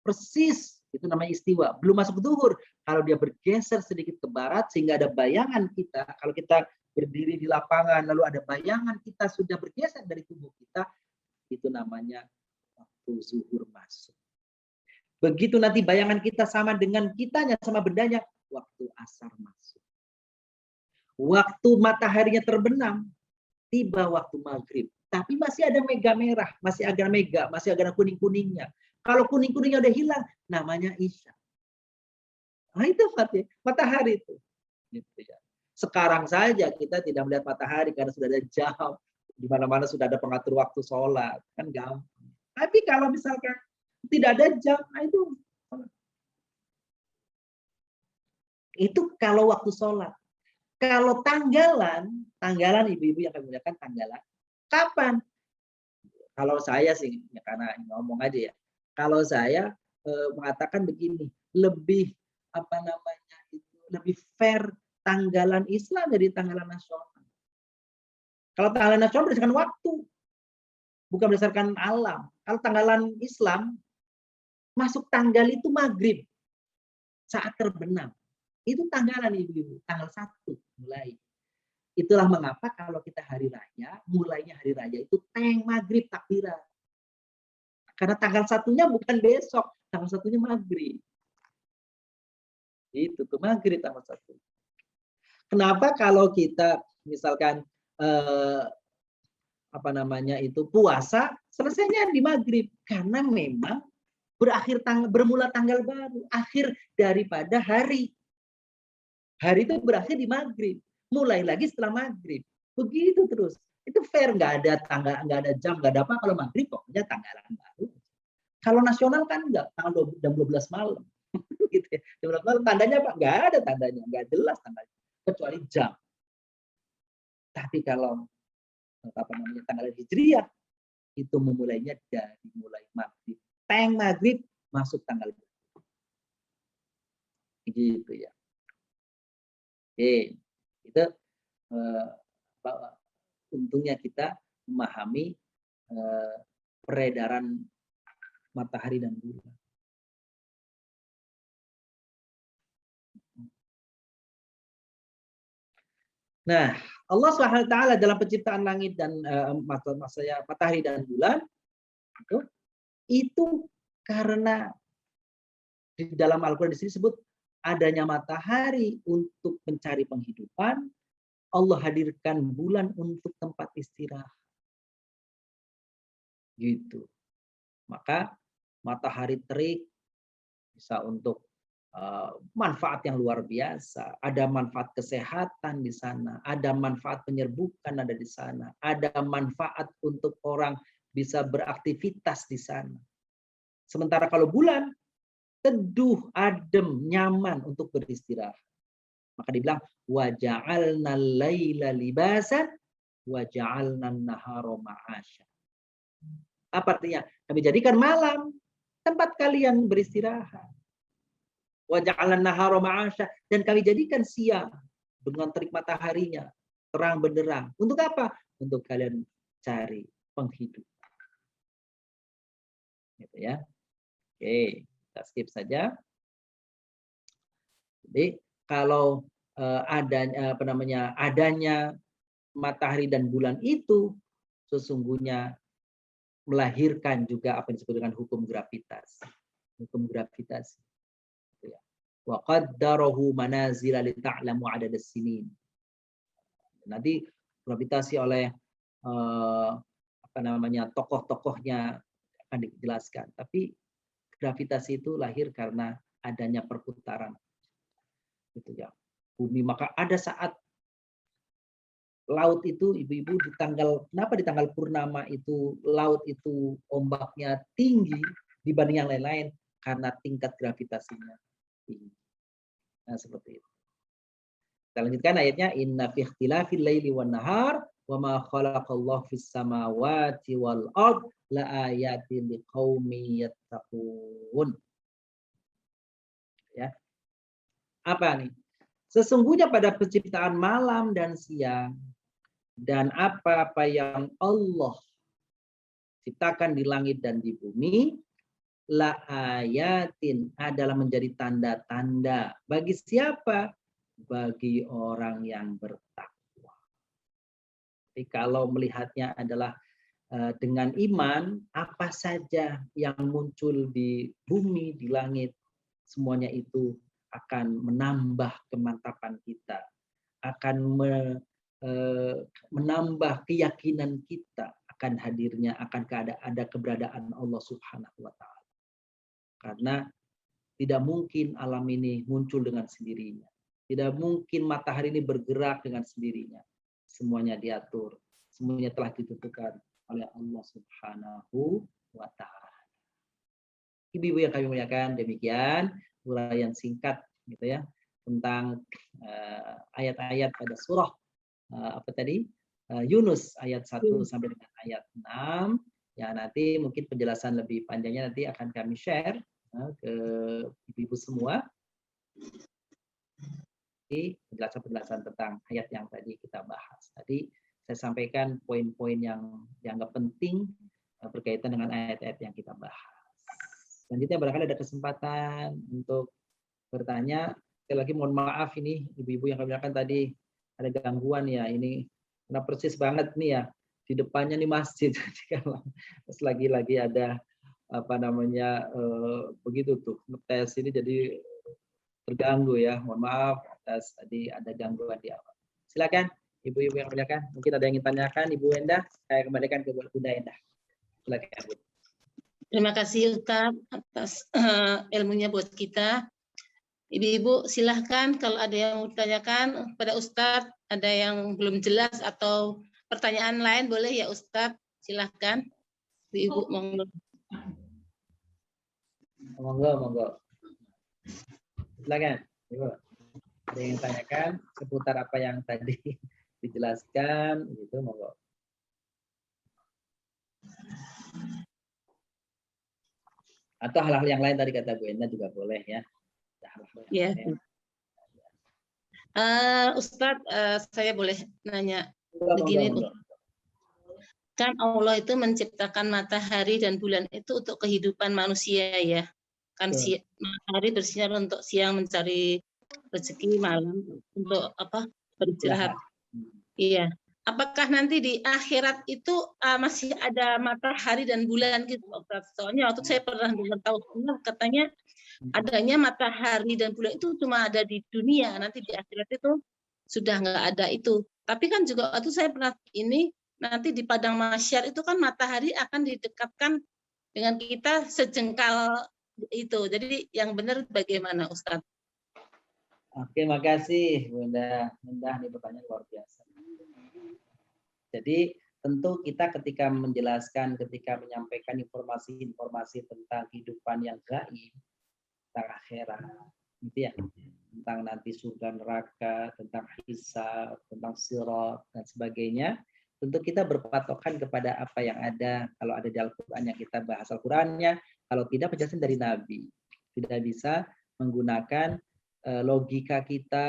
persis, itu namanya istiwa. Belum masuk zuhur. Kalau dia bergeser sedikit ke barat sehingga ada bayangan kita, kalau kita berdiri di lapangan lalu ada bayangan kita sudah bergeser dari tubuh kita, itu namanya waktu zuhur masuk. Begitu nanti bayangan kita sama dengan kitanya, sama bendanya, waktu asar masuk. Waktu mataharinya terbenam, tiba waktu maghrib. Tapi masih ada mega merah, masih agak kuning-kuningnya. Kalau kuning-kuningnya udah hilang, namanya isya. Nah itu matahari itu. Gitu ya. Sekarang saja kita tidak melihat matahari karena sudah ada jam, di mana-mana sudah ada pengatur waktu sholat, kan gampang. Tapi kalau misalkan tidak ada jam, nah itu kalau waktu sholat. Kalau tanggalan ibu-ibu yang kami muliakan, tanggalan kapan? Kalau saya sih, ya karena ngomong aja ya. Kalau saya mengatakan begini, lebih lebih fair tanggalan Islam dari tanggalan nasional. Kalau tanggalan nasional berdasarkan waktu, bukan berdasarkan alam. Kalau tanggalan Islam, masuk tanggal itu maghrib, saat terbenam. Itu tanggalan ibu-ibu, tanggal 1 mulai. Itulah mengapa kalau kita hari raya, mulainya hari raya itu teng maghrib takbiran. Karena tanggal 1-nya bukan besok, tanggal 1-nya maghrib. Itu tuh maghrib tanggal 1. Kenapa kalau kita misalkan puasa, selesainya di maghrib? Karena memang bermula tanggal baru, akhir daripada hari. Hari itu berakhir di maghrib. Mulai lagi setelah maghrib. Begitu terus. Itu fair, nggak ada tanggal, nggak ada jam, nggak ada apa. Kalau maghrib pokoknya tanggalan baru. Kalau nasional kan nggak, tanggal jam 12 malam. Gitu ya. Jam 12 malam tandanya apa? Nggak ada tandanya, nggak jelas tandanya. Kecuali jam. Tapi kalau tanggal hijriyah itu memulainya dari mulai maghrib. Teng maghrib masuk tanggal baru. Gitu ya. Oke. Itu untungnya kita memahami peredaran matahari dan bulan. Nah, Allah SWT dalam penciptaan langit dan matahari dan bulan itu karena di dalam Al-Quran di sini disebut adanya matahari untuk mencari penghidupan Allah hadirkan bulan untuk tempat istirahat. Gitu. Maka matahari terik bisa untuk manfaat yang luar biasa. Ada manfaat kesehatan di sana, ada manfaat penyerbukan ada di sana, ada manfaat untuk orang bisa beraktivitas di sana. Sementara kalau bulan teduh, adem, nyaman untuk beristirahat. Maka dibilang wa ja'alnal laila libasan wa ja'alnan nahara ma'asya. Apa artinya? Kami jadikan malam tempat kalian beristirahat. Wa ja'alnan nahara ma'asya, dan kami jadikan siang dengan terik mataharinya terang benderang. Untuk apa? Untuk kalian cari penghidupan. Gitu ya. Oke, kita skip saja. Jadi kalau adanya matahari dan bulan itu sesungguhnya melahirkan juga apa yang disebut dengan hukum gravitas. Hukum gravitasi. Wa qaddarahu manazila li ta'lamu adadas sinin. Nanti gravitasi oleh tokoh-tokohnya akan dijelaskan. Tapi gravitasi itu lahir karena adanya perputaran. Gitu ya. Bumi, maka ada saat laut itu ibu-ibu kenapa di tanggal purnama itu laut itu ombaknya tinggi dibanding yang lain-lain? Karena tingkat gravitasinya tinggi. Nah, seperti itu. Kita lanjutkan ayatnya, inna fi ikhtilafil laili wan nahar wa ma khalaqallahu fis samawati wal ard la ayatin liqaumin yattaqun. Ya. Apa nih? Sesungguhnya pada penciptaan malam dan siang dan apa-apa yang Allah ciptakan di langit dan di bumi, la ayatin adalah menjadi tanda-tanda. Bagi siapa? Bagi orang yang bertakwa. Jadi kalau melihatnya adalah dengan iman, apa saja yang muncul di bumi, di langit, semuanya itu akan menambah kemantapan kita, akan menambah keyakinan kita akan hadirnya, akan ada keberadaan Allah Subhanahu wa Ta'ala. Karena tidak mungkin alam ini muncul dengan sendirinya. Tidak mungkin matahari ini bergerak dengan sendirinya. Semuanya diatur, semuanya telah ditentukan oleh Allah Subhanahu wa Ta'ala. Ibu-ibu yang kami muliakan, demikian uraian singkat gitu ya tentang ayat-ayat pada surah Yunus ayat 1 sampai dengan ayat 6. Ya, nanti mungkin penjelasan lebih panjangnya nanti akan kami share ke ibu-ibu semua. Jadi penjelasan-penjelasan tentang ayat yang tadi kita bahas. Tadi saya sampaikan poin-poin yang dianggap penting berkaitan dengan ayat-ayat yang kita bahas. Selanjutnya barangkali ada kesempatan untuk bertanya. Sekali lagi mohon maaf ini ibu-ibu yang kami akan tadi ada gangguan ya, ini karena persis banget nih ya di depannya nih masjid. Terus lagi ada begitu tuh ngetes ini jadi terganggu ya. Mohon maaf atas tadi ada gangguan di awal. Silakan ibu-ibu yang muliakan, mungkin ada yang ingin tanyakan Ibu Endah, saya kembalikan ke Bunda Endah. Silakan Bu. Terima kasih Ustaz atas ilmunya buat kita. Ibu-ibu silahkan kalau ada yang mau ditanyakan pada Ustadz, ada yang belum jelas atau pertanyaan lain boleh ya Ustadz, silahkan. Ibu monggo. Monggo. Silakan, Ibu. Ada yang tanyakan seputar apa yang tadi dijelaskan, gitu monggo. Atau hal-hal yang lain tadi kata Bu Enda juga boleh ya. Ya. Ustadz, saya boleh nanya begini. Kan Allah itu menciptakan matahari dan bulan itu untuk kehidupan manusia ya. Kan matahari bersinar untuk siang mencari rezeki, malam untuk beristirahat. Iya. Apakah nanti di akhirat itu masih ada matahari dan bulan gitu, Ustaz? Soalnya waktu saya pernah dengar tahu katanya adanya matahari dan bulan itu cuma ada di dunia, nanti di akhirat itu sudah nggak ada itu. Tapi kan juga waktu saya pernah ini nanti di padang mahsyar itu kan matahari akan didekatkan dengan kita sejengkal itu. Jadi yang benar bagaimana Ustadz? Oke, makasih Bunda. Bunda, ini pertanyaan luar biasa. Jadi tentu kita ketika menjelaskan, ketika menyampaikan informasi-informasi tentang kehidupan yang gaib, tentang akhirat, gitu ya, tentang nanti surga neraka, tentang hisab, tentang sirat dan sebagainya, tentu kita berpatokan kepada apa yang ada. Kalau ada di Al-Quran yang kita bahas Al-Qurannya, kalau tidak penjelasan dari Nabi. Tidak bisa menggunakan logika kita,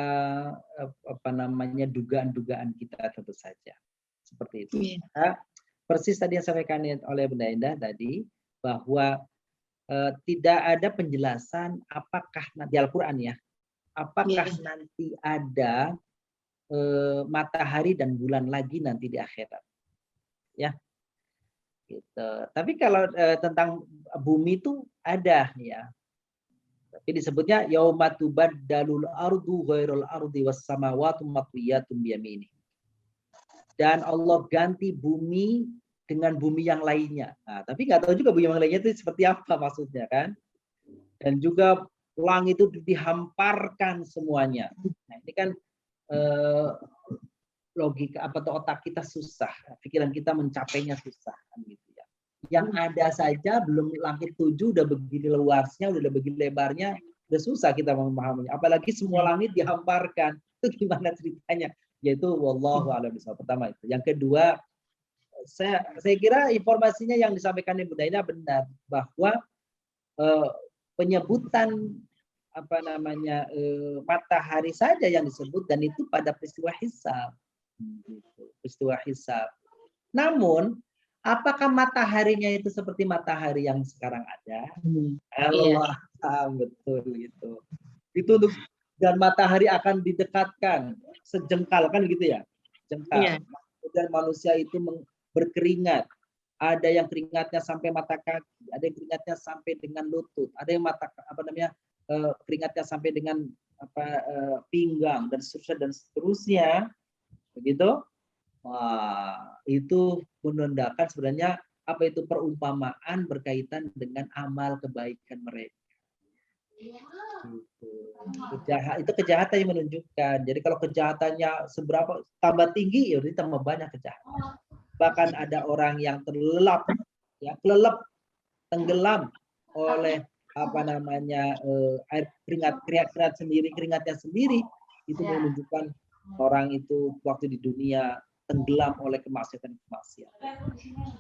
dugaan-dugaan kita tentu saja. Seperti itu. Nah, persis tadi yang disampaikan oleh Bunda Indah tadi, bahwa tidak ada penjelasan apakah di Al-Quran ya, apakah nanti ada matahari dan bulan lagi nanti di akhirat, ya. Gitu. Tapi kalau tentang bumi itu ada ya. Tapi disebutnya yauma tubaddalul ardu ghairul ardi was samawati matwiyatun biyamini. Dan Allah ganti bumi dengan bumi yang lainnya. Nah, tapi nggak tahu juga bumi yang lainnya itu seperti apa maksudnya kan. Dan juga langit itu dihamparkan semuanya. Nah, ini kan logika apa atau otak kita susah, pikiran kita mencapainya susah kan gitu ya. Yang ada saja belum langit 7 udah begini luasnya, udah begini lebarnya, udah susah kita memahaminya. Apalagi semua langit dihamparkan. Itu gimana ceritanya? Yaitu wallahu a'lam bishawab. Pertama itu. Yang kedua, saya kira informasinya yang disampaikan Ibu Daina benar bahwa penyebutan matahari saja yang disebut dan itu pada peristiwa hisab. Peristiwa hisab. Namun, apakah mataharinya itu seperti matahari yang sekarang ada? Allah betul gitu. Itu untuk dan matahari akan didekatkan sejengkal kan gitu ya, jengkal. Dan manusia itu berkeringat. Ada yang keringatnya sampai mata kaki, ada yang keringatnya sampai dengan lutut, ada yang keringatnya sampai dengan pinggang dan seterusnya. Begitu. Wah, itu menandakan sebenarnya apa itu perumpamaan berkaitan dengan amal kebaikan mereka. Itu kejahatan yang menunjukkan. Jadi kalau kejahatannya seberapa tambah tinggi, ya tambah banyak kejahatan. Bahkan ada orang yang terlelap, ya kelelep, tenggelam oleh air keringatnya sendiri, itu menunjukkan orang itu waktu di dunia tenggelam oleh kemaksiatan.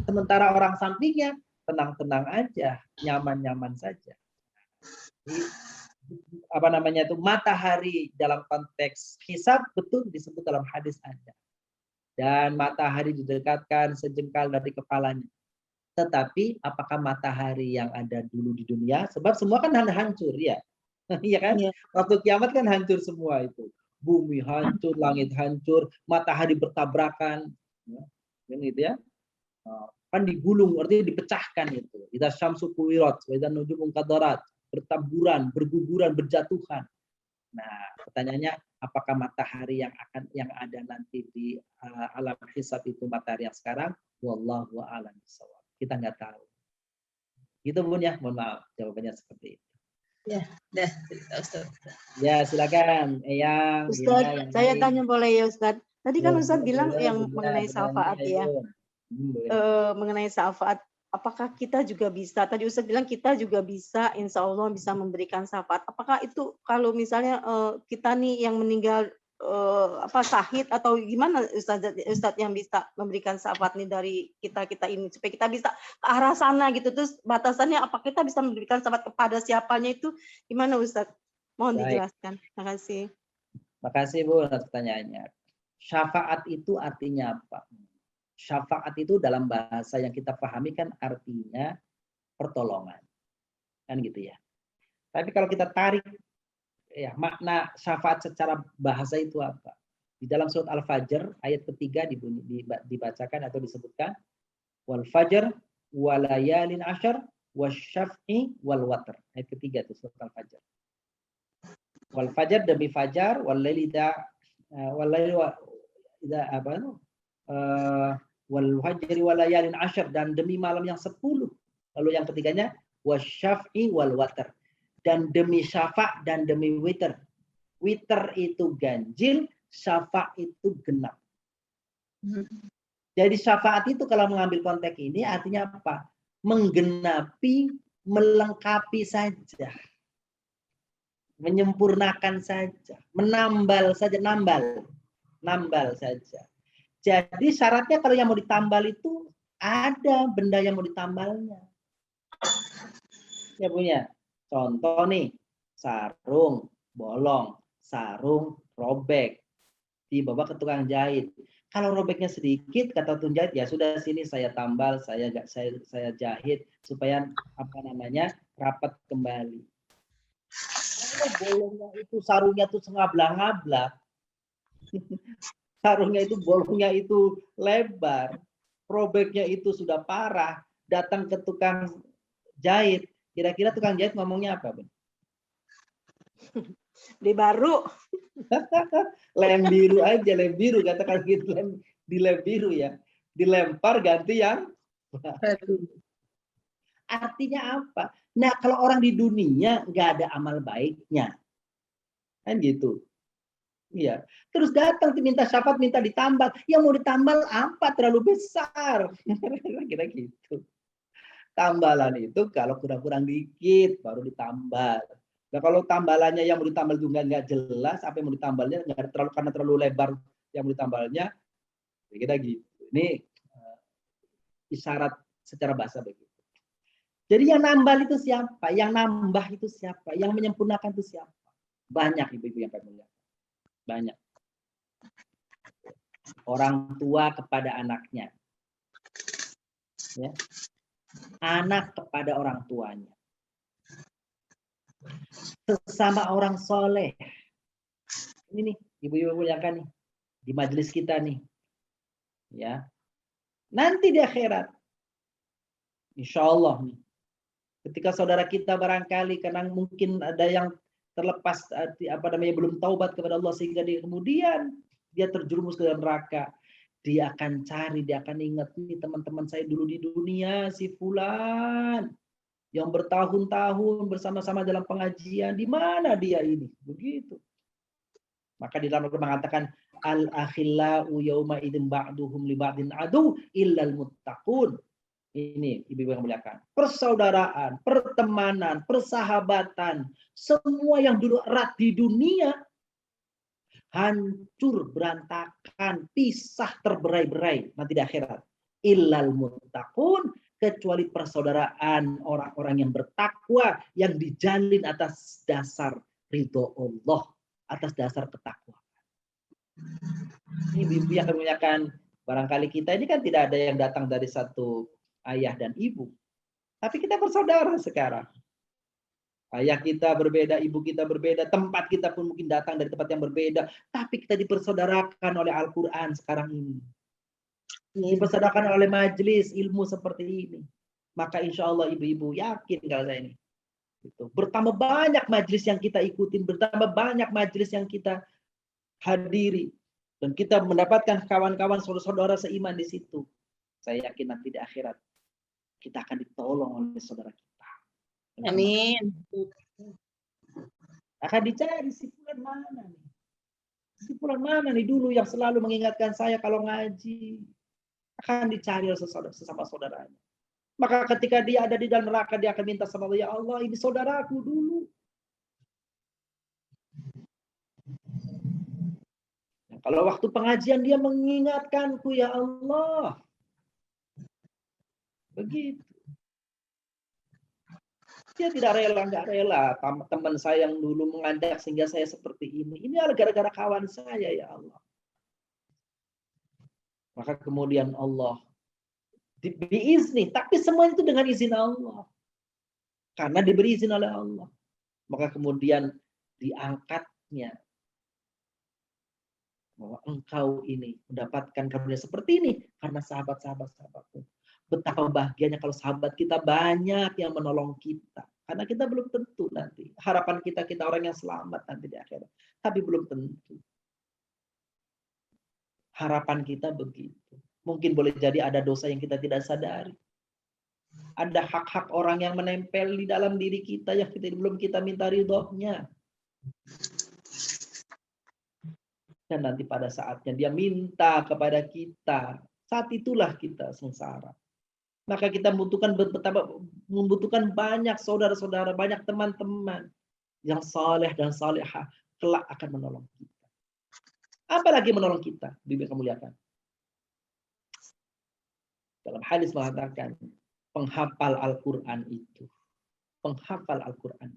Sementara orang sampingnya tenang-tenang aja, nyaman-nyaman saja. Jadi, matahari dalam konteks hisab betul disebut dalam hadis ada. Dan matahari didekatkan sejengkal dari kepalanya. Tetapi apakah matahari yang ada dulu di dunia? Sebab semua kan hancur ya. Iya kan? Waktu kiamat kan hancur semua itu. Bumi hancur, langit hancur, matahari bertabrakan. Kan gitu ya. Kan digulung, artinya dipecahkan itu. Idza syamsu kuwirat, wa idza nujumu qadarat, bertaburan, berguguran, berjatuhan. Nah, pertanyaannya apakah matahari yang ada nanti di alam hisab itu matahari yang sekarang? Wallahu a'lam bishawab. Kita nggak tahu. Gitu Bun ya, mohon maaf jawabannya seperti itu. Ya, dah Ustaz. Ya, silakan. Eyang. Ustaz, saya tanya boleh ya Ustaz? Tadi kan Ustaz bilang yang mengenai syafaat ya. Mengenai syafaat, apakah kita juga bisa? Tadi Ustaz bilang kita juga bisa, insya Allah bisa memberikan syafaat. Apakah itu kalau misalnya kita nih yang meninggal syahid atau gimana Ustaz yang bisa memberikan syafaat nih dari kita ini supaya kita bisa ke arah sana gitu. Terus batasannya apa kita bisa memberikan syafaat kepada siapanya itu gimana Ustaz? Mohon dijelaskan. Terima kasih. Terima kasih Bu atas pertanyaannya. Syafaat itu artinya apa? Syafaat itu dalam bahasa yang kita pahami kan artinya pertolongan. Kan gitu ya. Tapi kalau kita tarik ya makna syafaat secara bahasa itu apa? Di dalam surat Al-Fajr ayat ketiga dibacakan atau disebutkan wal fajr walayalin asyar wasyaf'i wal watr. Ayat ketiga itu surat Al-Fajr. Wal fajr demi fajar wal laili wal hajri wal layalin asyr, dan demi malam yang 10. Lalu yang ketiganya wasyaf'i wal watar, dan demi syafa' dan demi witr. Witr itu ganjil, syafa' itu genap. Jadi syafaat itu kalau mengambil konteks ini artinya apa? Menggenapi, melengkapi saja. Menyempurnakan saja, menambal saja, nambal saja. Jadi syaratnya kalau yang mau ditambal itu ada benda yang mau ditambalnya. Ya punya. Contoh nih, sarung bolong, sarung robek, dibawa ke tukang jahit. Kalau robeknya sedikit, kata tukang jahit, ya sudah sini saya tambal, saya jahit supaya rapat kembali. Kalau bolongnya itu, sarungnya itu ngablang-ngablang, sarungnya itu, bolongnya itu lebar, robeknya itu sudah parah, datang ke tukang jahit, kira-kira tukang jahit ngomongnya apa, Ben? Di baru. Lem biru aja, lem biru, katakan gitu, di lem biru ya, dilempar ganti yang baru. Artinya apa? Nah, kalau orang di dunia nggak ada amal baiknya, kan gitu. Iya. Terus datang minta syafaat, minta ditambal. Yang mau ditambal apa? Terlalu besar. Kira gitu. Tambalan itu kalau kurang-kurang dikit baru ditambal. Nah, kalau tambalannya yang mau ditambal juga nggak jelas, apa yang mau ditambalnya nggak terlalu, karena terlalu lebar yang mau ditambalnya, kira gitu. Ini isyarat secara bahasa begitu. Jadi yang nambal itu siapa? Yang nambah itu siapa? Yang menyempurnakan itu siapa? Banyak ibu-ibu yang kami lihat. Banyak. Orang tua kepada anaknya. Ya. Anak kepada orang tuanya. Sesama orang soleh. Ini nih, ibu-ibu muliakan nih. Di majelis kita nih. Ya. Nanti di akhirat. Insya Allah nih. Ketika saudara kita barangkali karena mungkin ada yang terlepas belum taubat kepada Allah sehingga dia kemudian dia terjerumus ke dalam neraka, dia akan cari, dia akan ingat nih teman-teman saya dulu di dunia, si fulan yang bertahun-tahun bersama-sama dalam pengajian, di mana dia ini? Begitu. Maka di dalam Al-Quran mengatakan al-akhillau yauma idzin ba'duhum li ba'din adu illal muttaqun. Ini ibu-ibu yang muliakan. Persaudaraan, pertemanan, persahabatan, semua yang dulu erat di dunia hancur, berantakan, pisah, terberai-berai nanti di akhirat. Illal muttaqun, kecuali persaudaraan orang-orang yang bertakwa yang dijalin atas dasar ridho Allah, atas dasar ketakwaan. Ini ibu yang kemuliakan, barangkali kita ini kan tidak ada yang datang dari satu ayah dan ibu, tapi kita bersaudara sekarang. Ayah kita berbeda, ibu kita berbeda, tempat kita pun mungkin datang dari tempat yang berbeda, tapi kita dipersaudarakan oleh Al-Quran sekarang ini. Dipersaudarakan oleh majelis ilmu seperti ini. Maka insya Allah ibu-ibu yakin kalau saya ini. Bertambah banyak majelis yang kita ikutin, bertambah banyak majelis yang kita hadiri, dan kita mendapatkan kawan-kawan saudara-saudara seiman di situ. Saya yakin nanti di akhirat kita akan ditolong oleh saudara kita. Amin. Akan dicari si fulan mana nih? Si fulan mana nih dulu yang selalu mengingatkan saya kalau ngaji? Akan dicari oleh sesama saudaranya. Maka ketika dia ada di dalam neraka, dia akan minta sama Allah, ya Allah, ini saudaraku dulu. Nah, kalau waktu pengajian dia mengingatkanku, ya Allah. Begitu. Dia tidak rela, nggak rela. Teman saya yang dulu mengajak sehingga saya seperti ini. Ini adalah gara-gara kawan saya, ya Allah. Maka kemudian Allah diizni, tapi semua itu dengan izin Allah. Karena diberi izin oleh Allah. Maka kemudian diangkatnya. Bahwa engkau ini mendapatkan karunia seperti ini karena sahabatku. Betapa bahagianya kalau sahabat kita banyak yang menolong kita. Karena kita belum tentu nanti. Harapan kita orang yang selamat nanti di akhirat. Tapi belum tentu. Harapan kita begitu. Mungkin boleh jadi ada dosa yang kita tidak sadari. Ada hak-hak orang yang menempel di dalam diri kita yang belum kita minta ridhonya. Dan nanti pada saatnya dia minta kepada kita. Saat itulah kita sengsara. Maka kita membutuhkan banyak saudara-saudara, banyak teman-teman yang saleh dan salehah kelak akan menolong kita. Apalagi menolong kita, Bibi kemuliaan. Dalam hadis mengatakan, penghafal Al-Quran itu, penghafal Al-Quran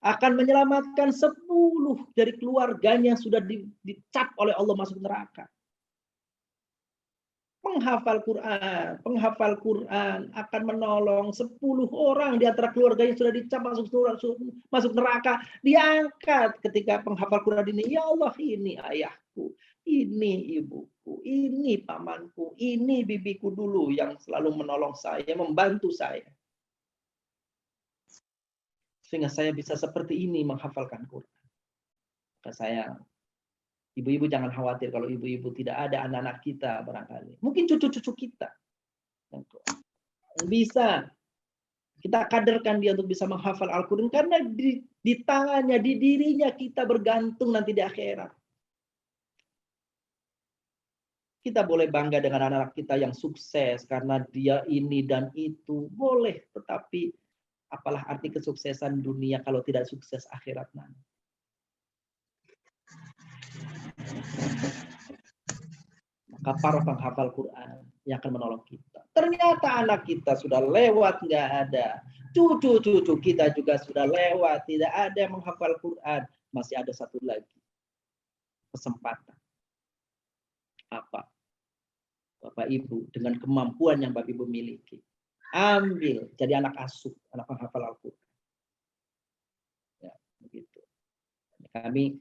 akan menyelamatkan 10 dari keluarganya yang sudah dicap oleh Allah masuk neraka. Penghafal Quran akan menolong 10 orang di antara keluarganya yang sudah dicap masuk neraka. Diangkat ketika penghafal Quran ini, ya Allah, ini ayahku, ini ibuku, ini pamanku, ini bibiku dulu yang selalu menolong saya, membantu saya. Sehingga saya bisa seperti ini menghafalkan Quran. Maka saya, ibu-ibu jangan khawatir kalau ibu-ibu tidak ada anak-anak kita barangkali. Mungkin cucu-cucu kita. Bisa kita kaderkan dia untuk bisa menghafal Al-Quran. Karena di tangannya, di dirinya kita bergantung nanti di akhirat. Kita boleh bangga dengan anak-anak kita yang sukses karena dia ini dan itu. Boleh, tetapi apalah arti kesuksesan dunia kalau tidak sukses akhirat nanti. Maka para penghafal Quran yang akan menolong kita. Ternyata anak kita sudah lewat, nggak ada. Cucu-cucu kita juga sudah lewat, tidak ada yang menghafal Quran. Masih ada satu lagi kesempatan. Apa? Bapak Ibu, dengan kemampuan yang Bapak Ibu miliki, ambil jadi anak asuh, anak penghafal Al-Quran. Ya, begitu. Kami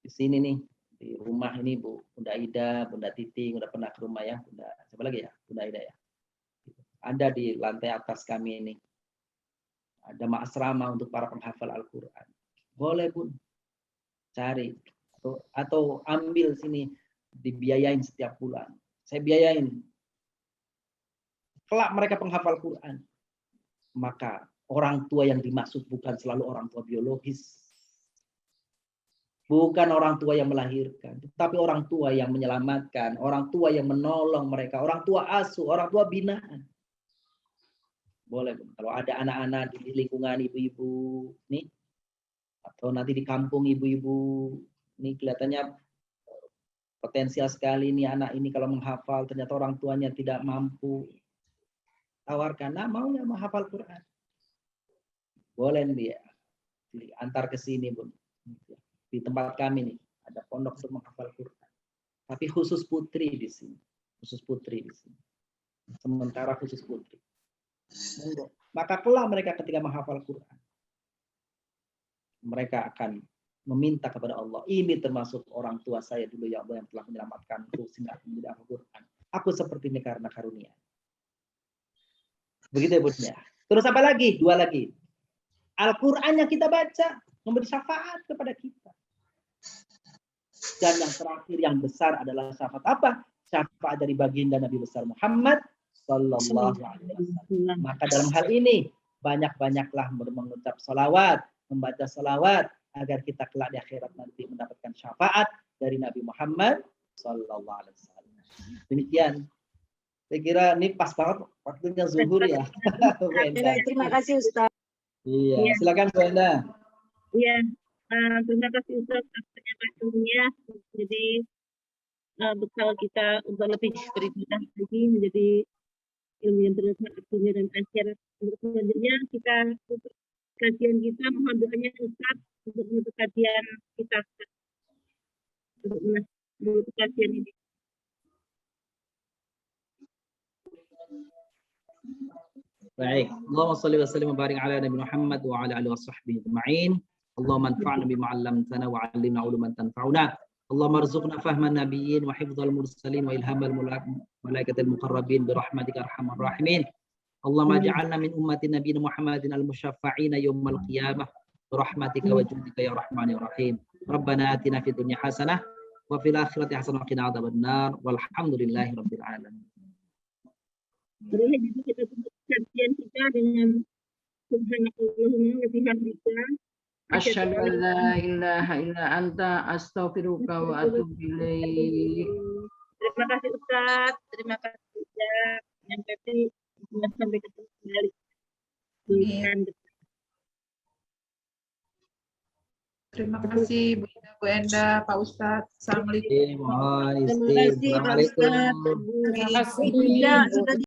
di sini nih, di rumah ini Bunda Ida, Bunda Titing, udah pernah ke rumah ya, Bunda, siapa lagi ya? Bunda Ida ya. Ada di lantai atas kami ini. Ada ma'asrama untuk para penghafal Al-Quran. Boleh Bun, cari. Atau ambil sini, dibiayain setiap bulan. Saya biayain. Kelak mereka penghafal Quran. Maka orang tua yang dimaksud bukan selalu orang tua biologis. Bukan orang tua yang melahirkan, tetapi orang tua yang menyelamatkan, orang tua yang menolong mereka, orang tua asuh, orang tua binaan. Boleh, kalau ada anak-anak di lingkungan ibu-ibu, nih, atau nanti di kampung ibu-ibu, nih kelihatannya potensial sekali nih anak ini kalau menghafal, ternyata orang tuanya tidak mampu. Tawarkan, nah maunya menghafal Quran. Boleh dia antar ke sini, Bun. Di tempat kami nih ada pondok untuk menghafal Quran. Tapi khusus putri di sini. Khusus putri di sini. Sementara khusus putri. Maka kelak mereka ketika menghafal Quran, mereka akan meminta kepada Allah, ini termasuk orang tua saya dulu ya Allah yang telah menyelamatkanku sehingga aku menjadi ahli Quran. Aku seperti ini karena karunia. Begitu ya Bunda. Terus apa lagi? 2 lagi. Al-Quran yang kita baca memberi syafaat kepada kita. Dan yang terakhir yang besar adalah syafaat apa? Syafaat dari baginda Nabi besar Muhammad Sallallahu Alaihi Wasallam. Maka dalam hal ini banyak-banyaklah mengucap salawat, membaca salawat agar kita kelak di akhirat nanti mendapatkan syafaat dari Nabi Muhammad Sallallahu Alaihi Wasallam. Demikian. Saya kira ini pas banget waktunya zuhur ya. Terima kasih Ustaz. Iya, silakan Bu Enda. Iya, terima kasih Ustaz atas penyampaiannya. Jadi bekal kita untuk lebih beribadah lagi menjadi ilmu yang bermanfaat dunia dan akhirat. Untuk selanjutnya kita untuk kajian kita mohon doanya Ustaz untuk menutup kajian kita untuk menutup kajian ini. Baik, Allahumma shalli wa sallim wa barik ala Nabi Muhammad wa ala alihi wa sahbihi ajma'in. Allahumma anfa'na bima 'allamtana wa 'allimna 'uluman tanfa'una. Allahumma arzuqna fahman nabiyyin wa hifdzal mursalin wa ilhamal malaikatil muqarrabin bi rahmatika arhamar rahimin. Allahumma ij'alna min ummati nabiyina Muhammadin al-musyaffa'ina yaumal qiyamah bi rahmatika wa judika ya rahman ya rahim. Rabbana atina fid dunya hasanah wa fil akhirati hasanah wa qina adzabannar walhamdulillahi rabbil alamin. Boleh juga kita tutup kajian kita dengan subhanakallahumma wa bihamdika Asyhadu an la ilaha illa anta astaghfiruka wa atubu ilaik. Terima kasih Ustaz, terima kasih Ustaz. Yang pasti sampai ketemu kembali. Terima kasih Bu Ida, Bu Enda, Pak Ustadz. Assalamualaikum. Mohon Terima kasih Pak Ustadz. Terima kasih. Tidak, sudah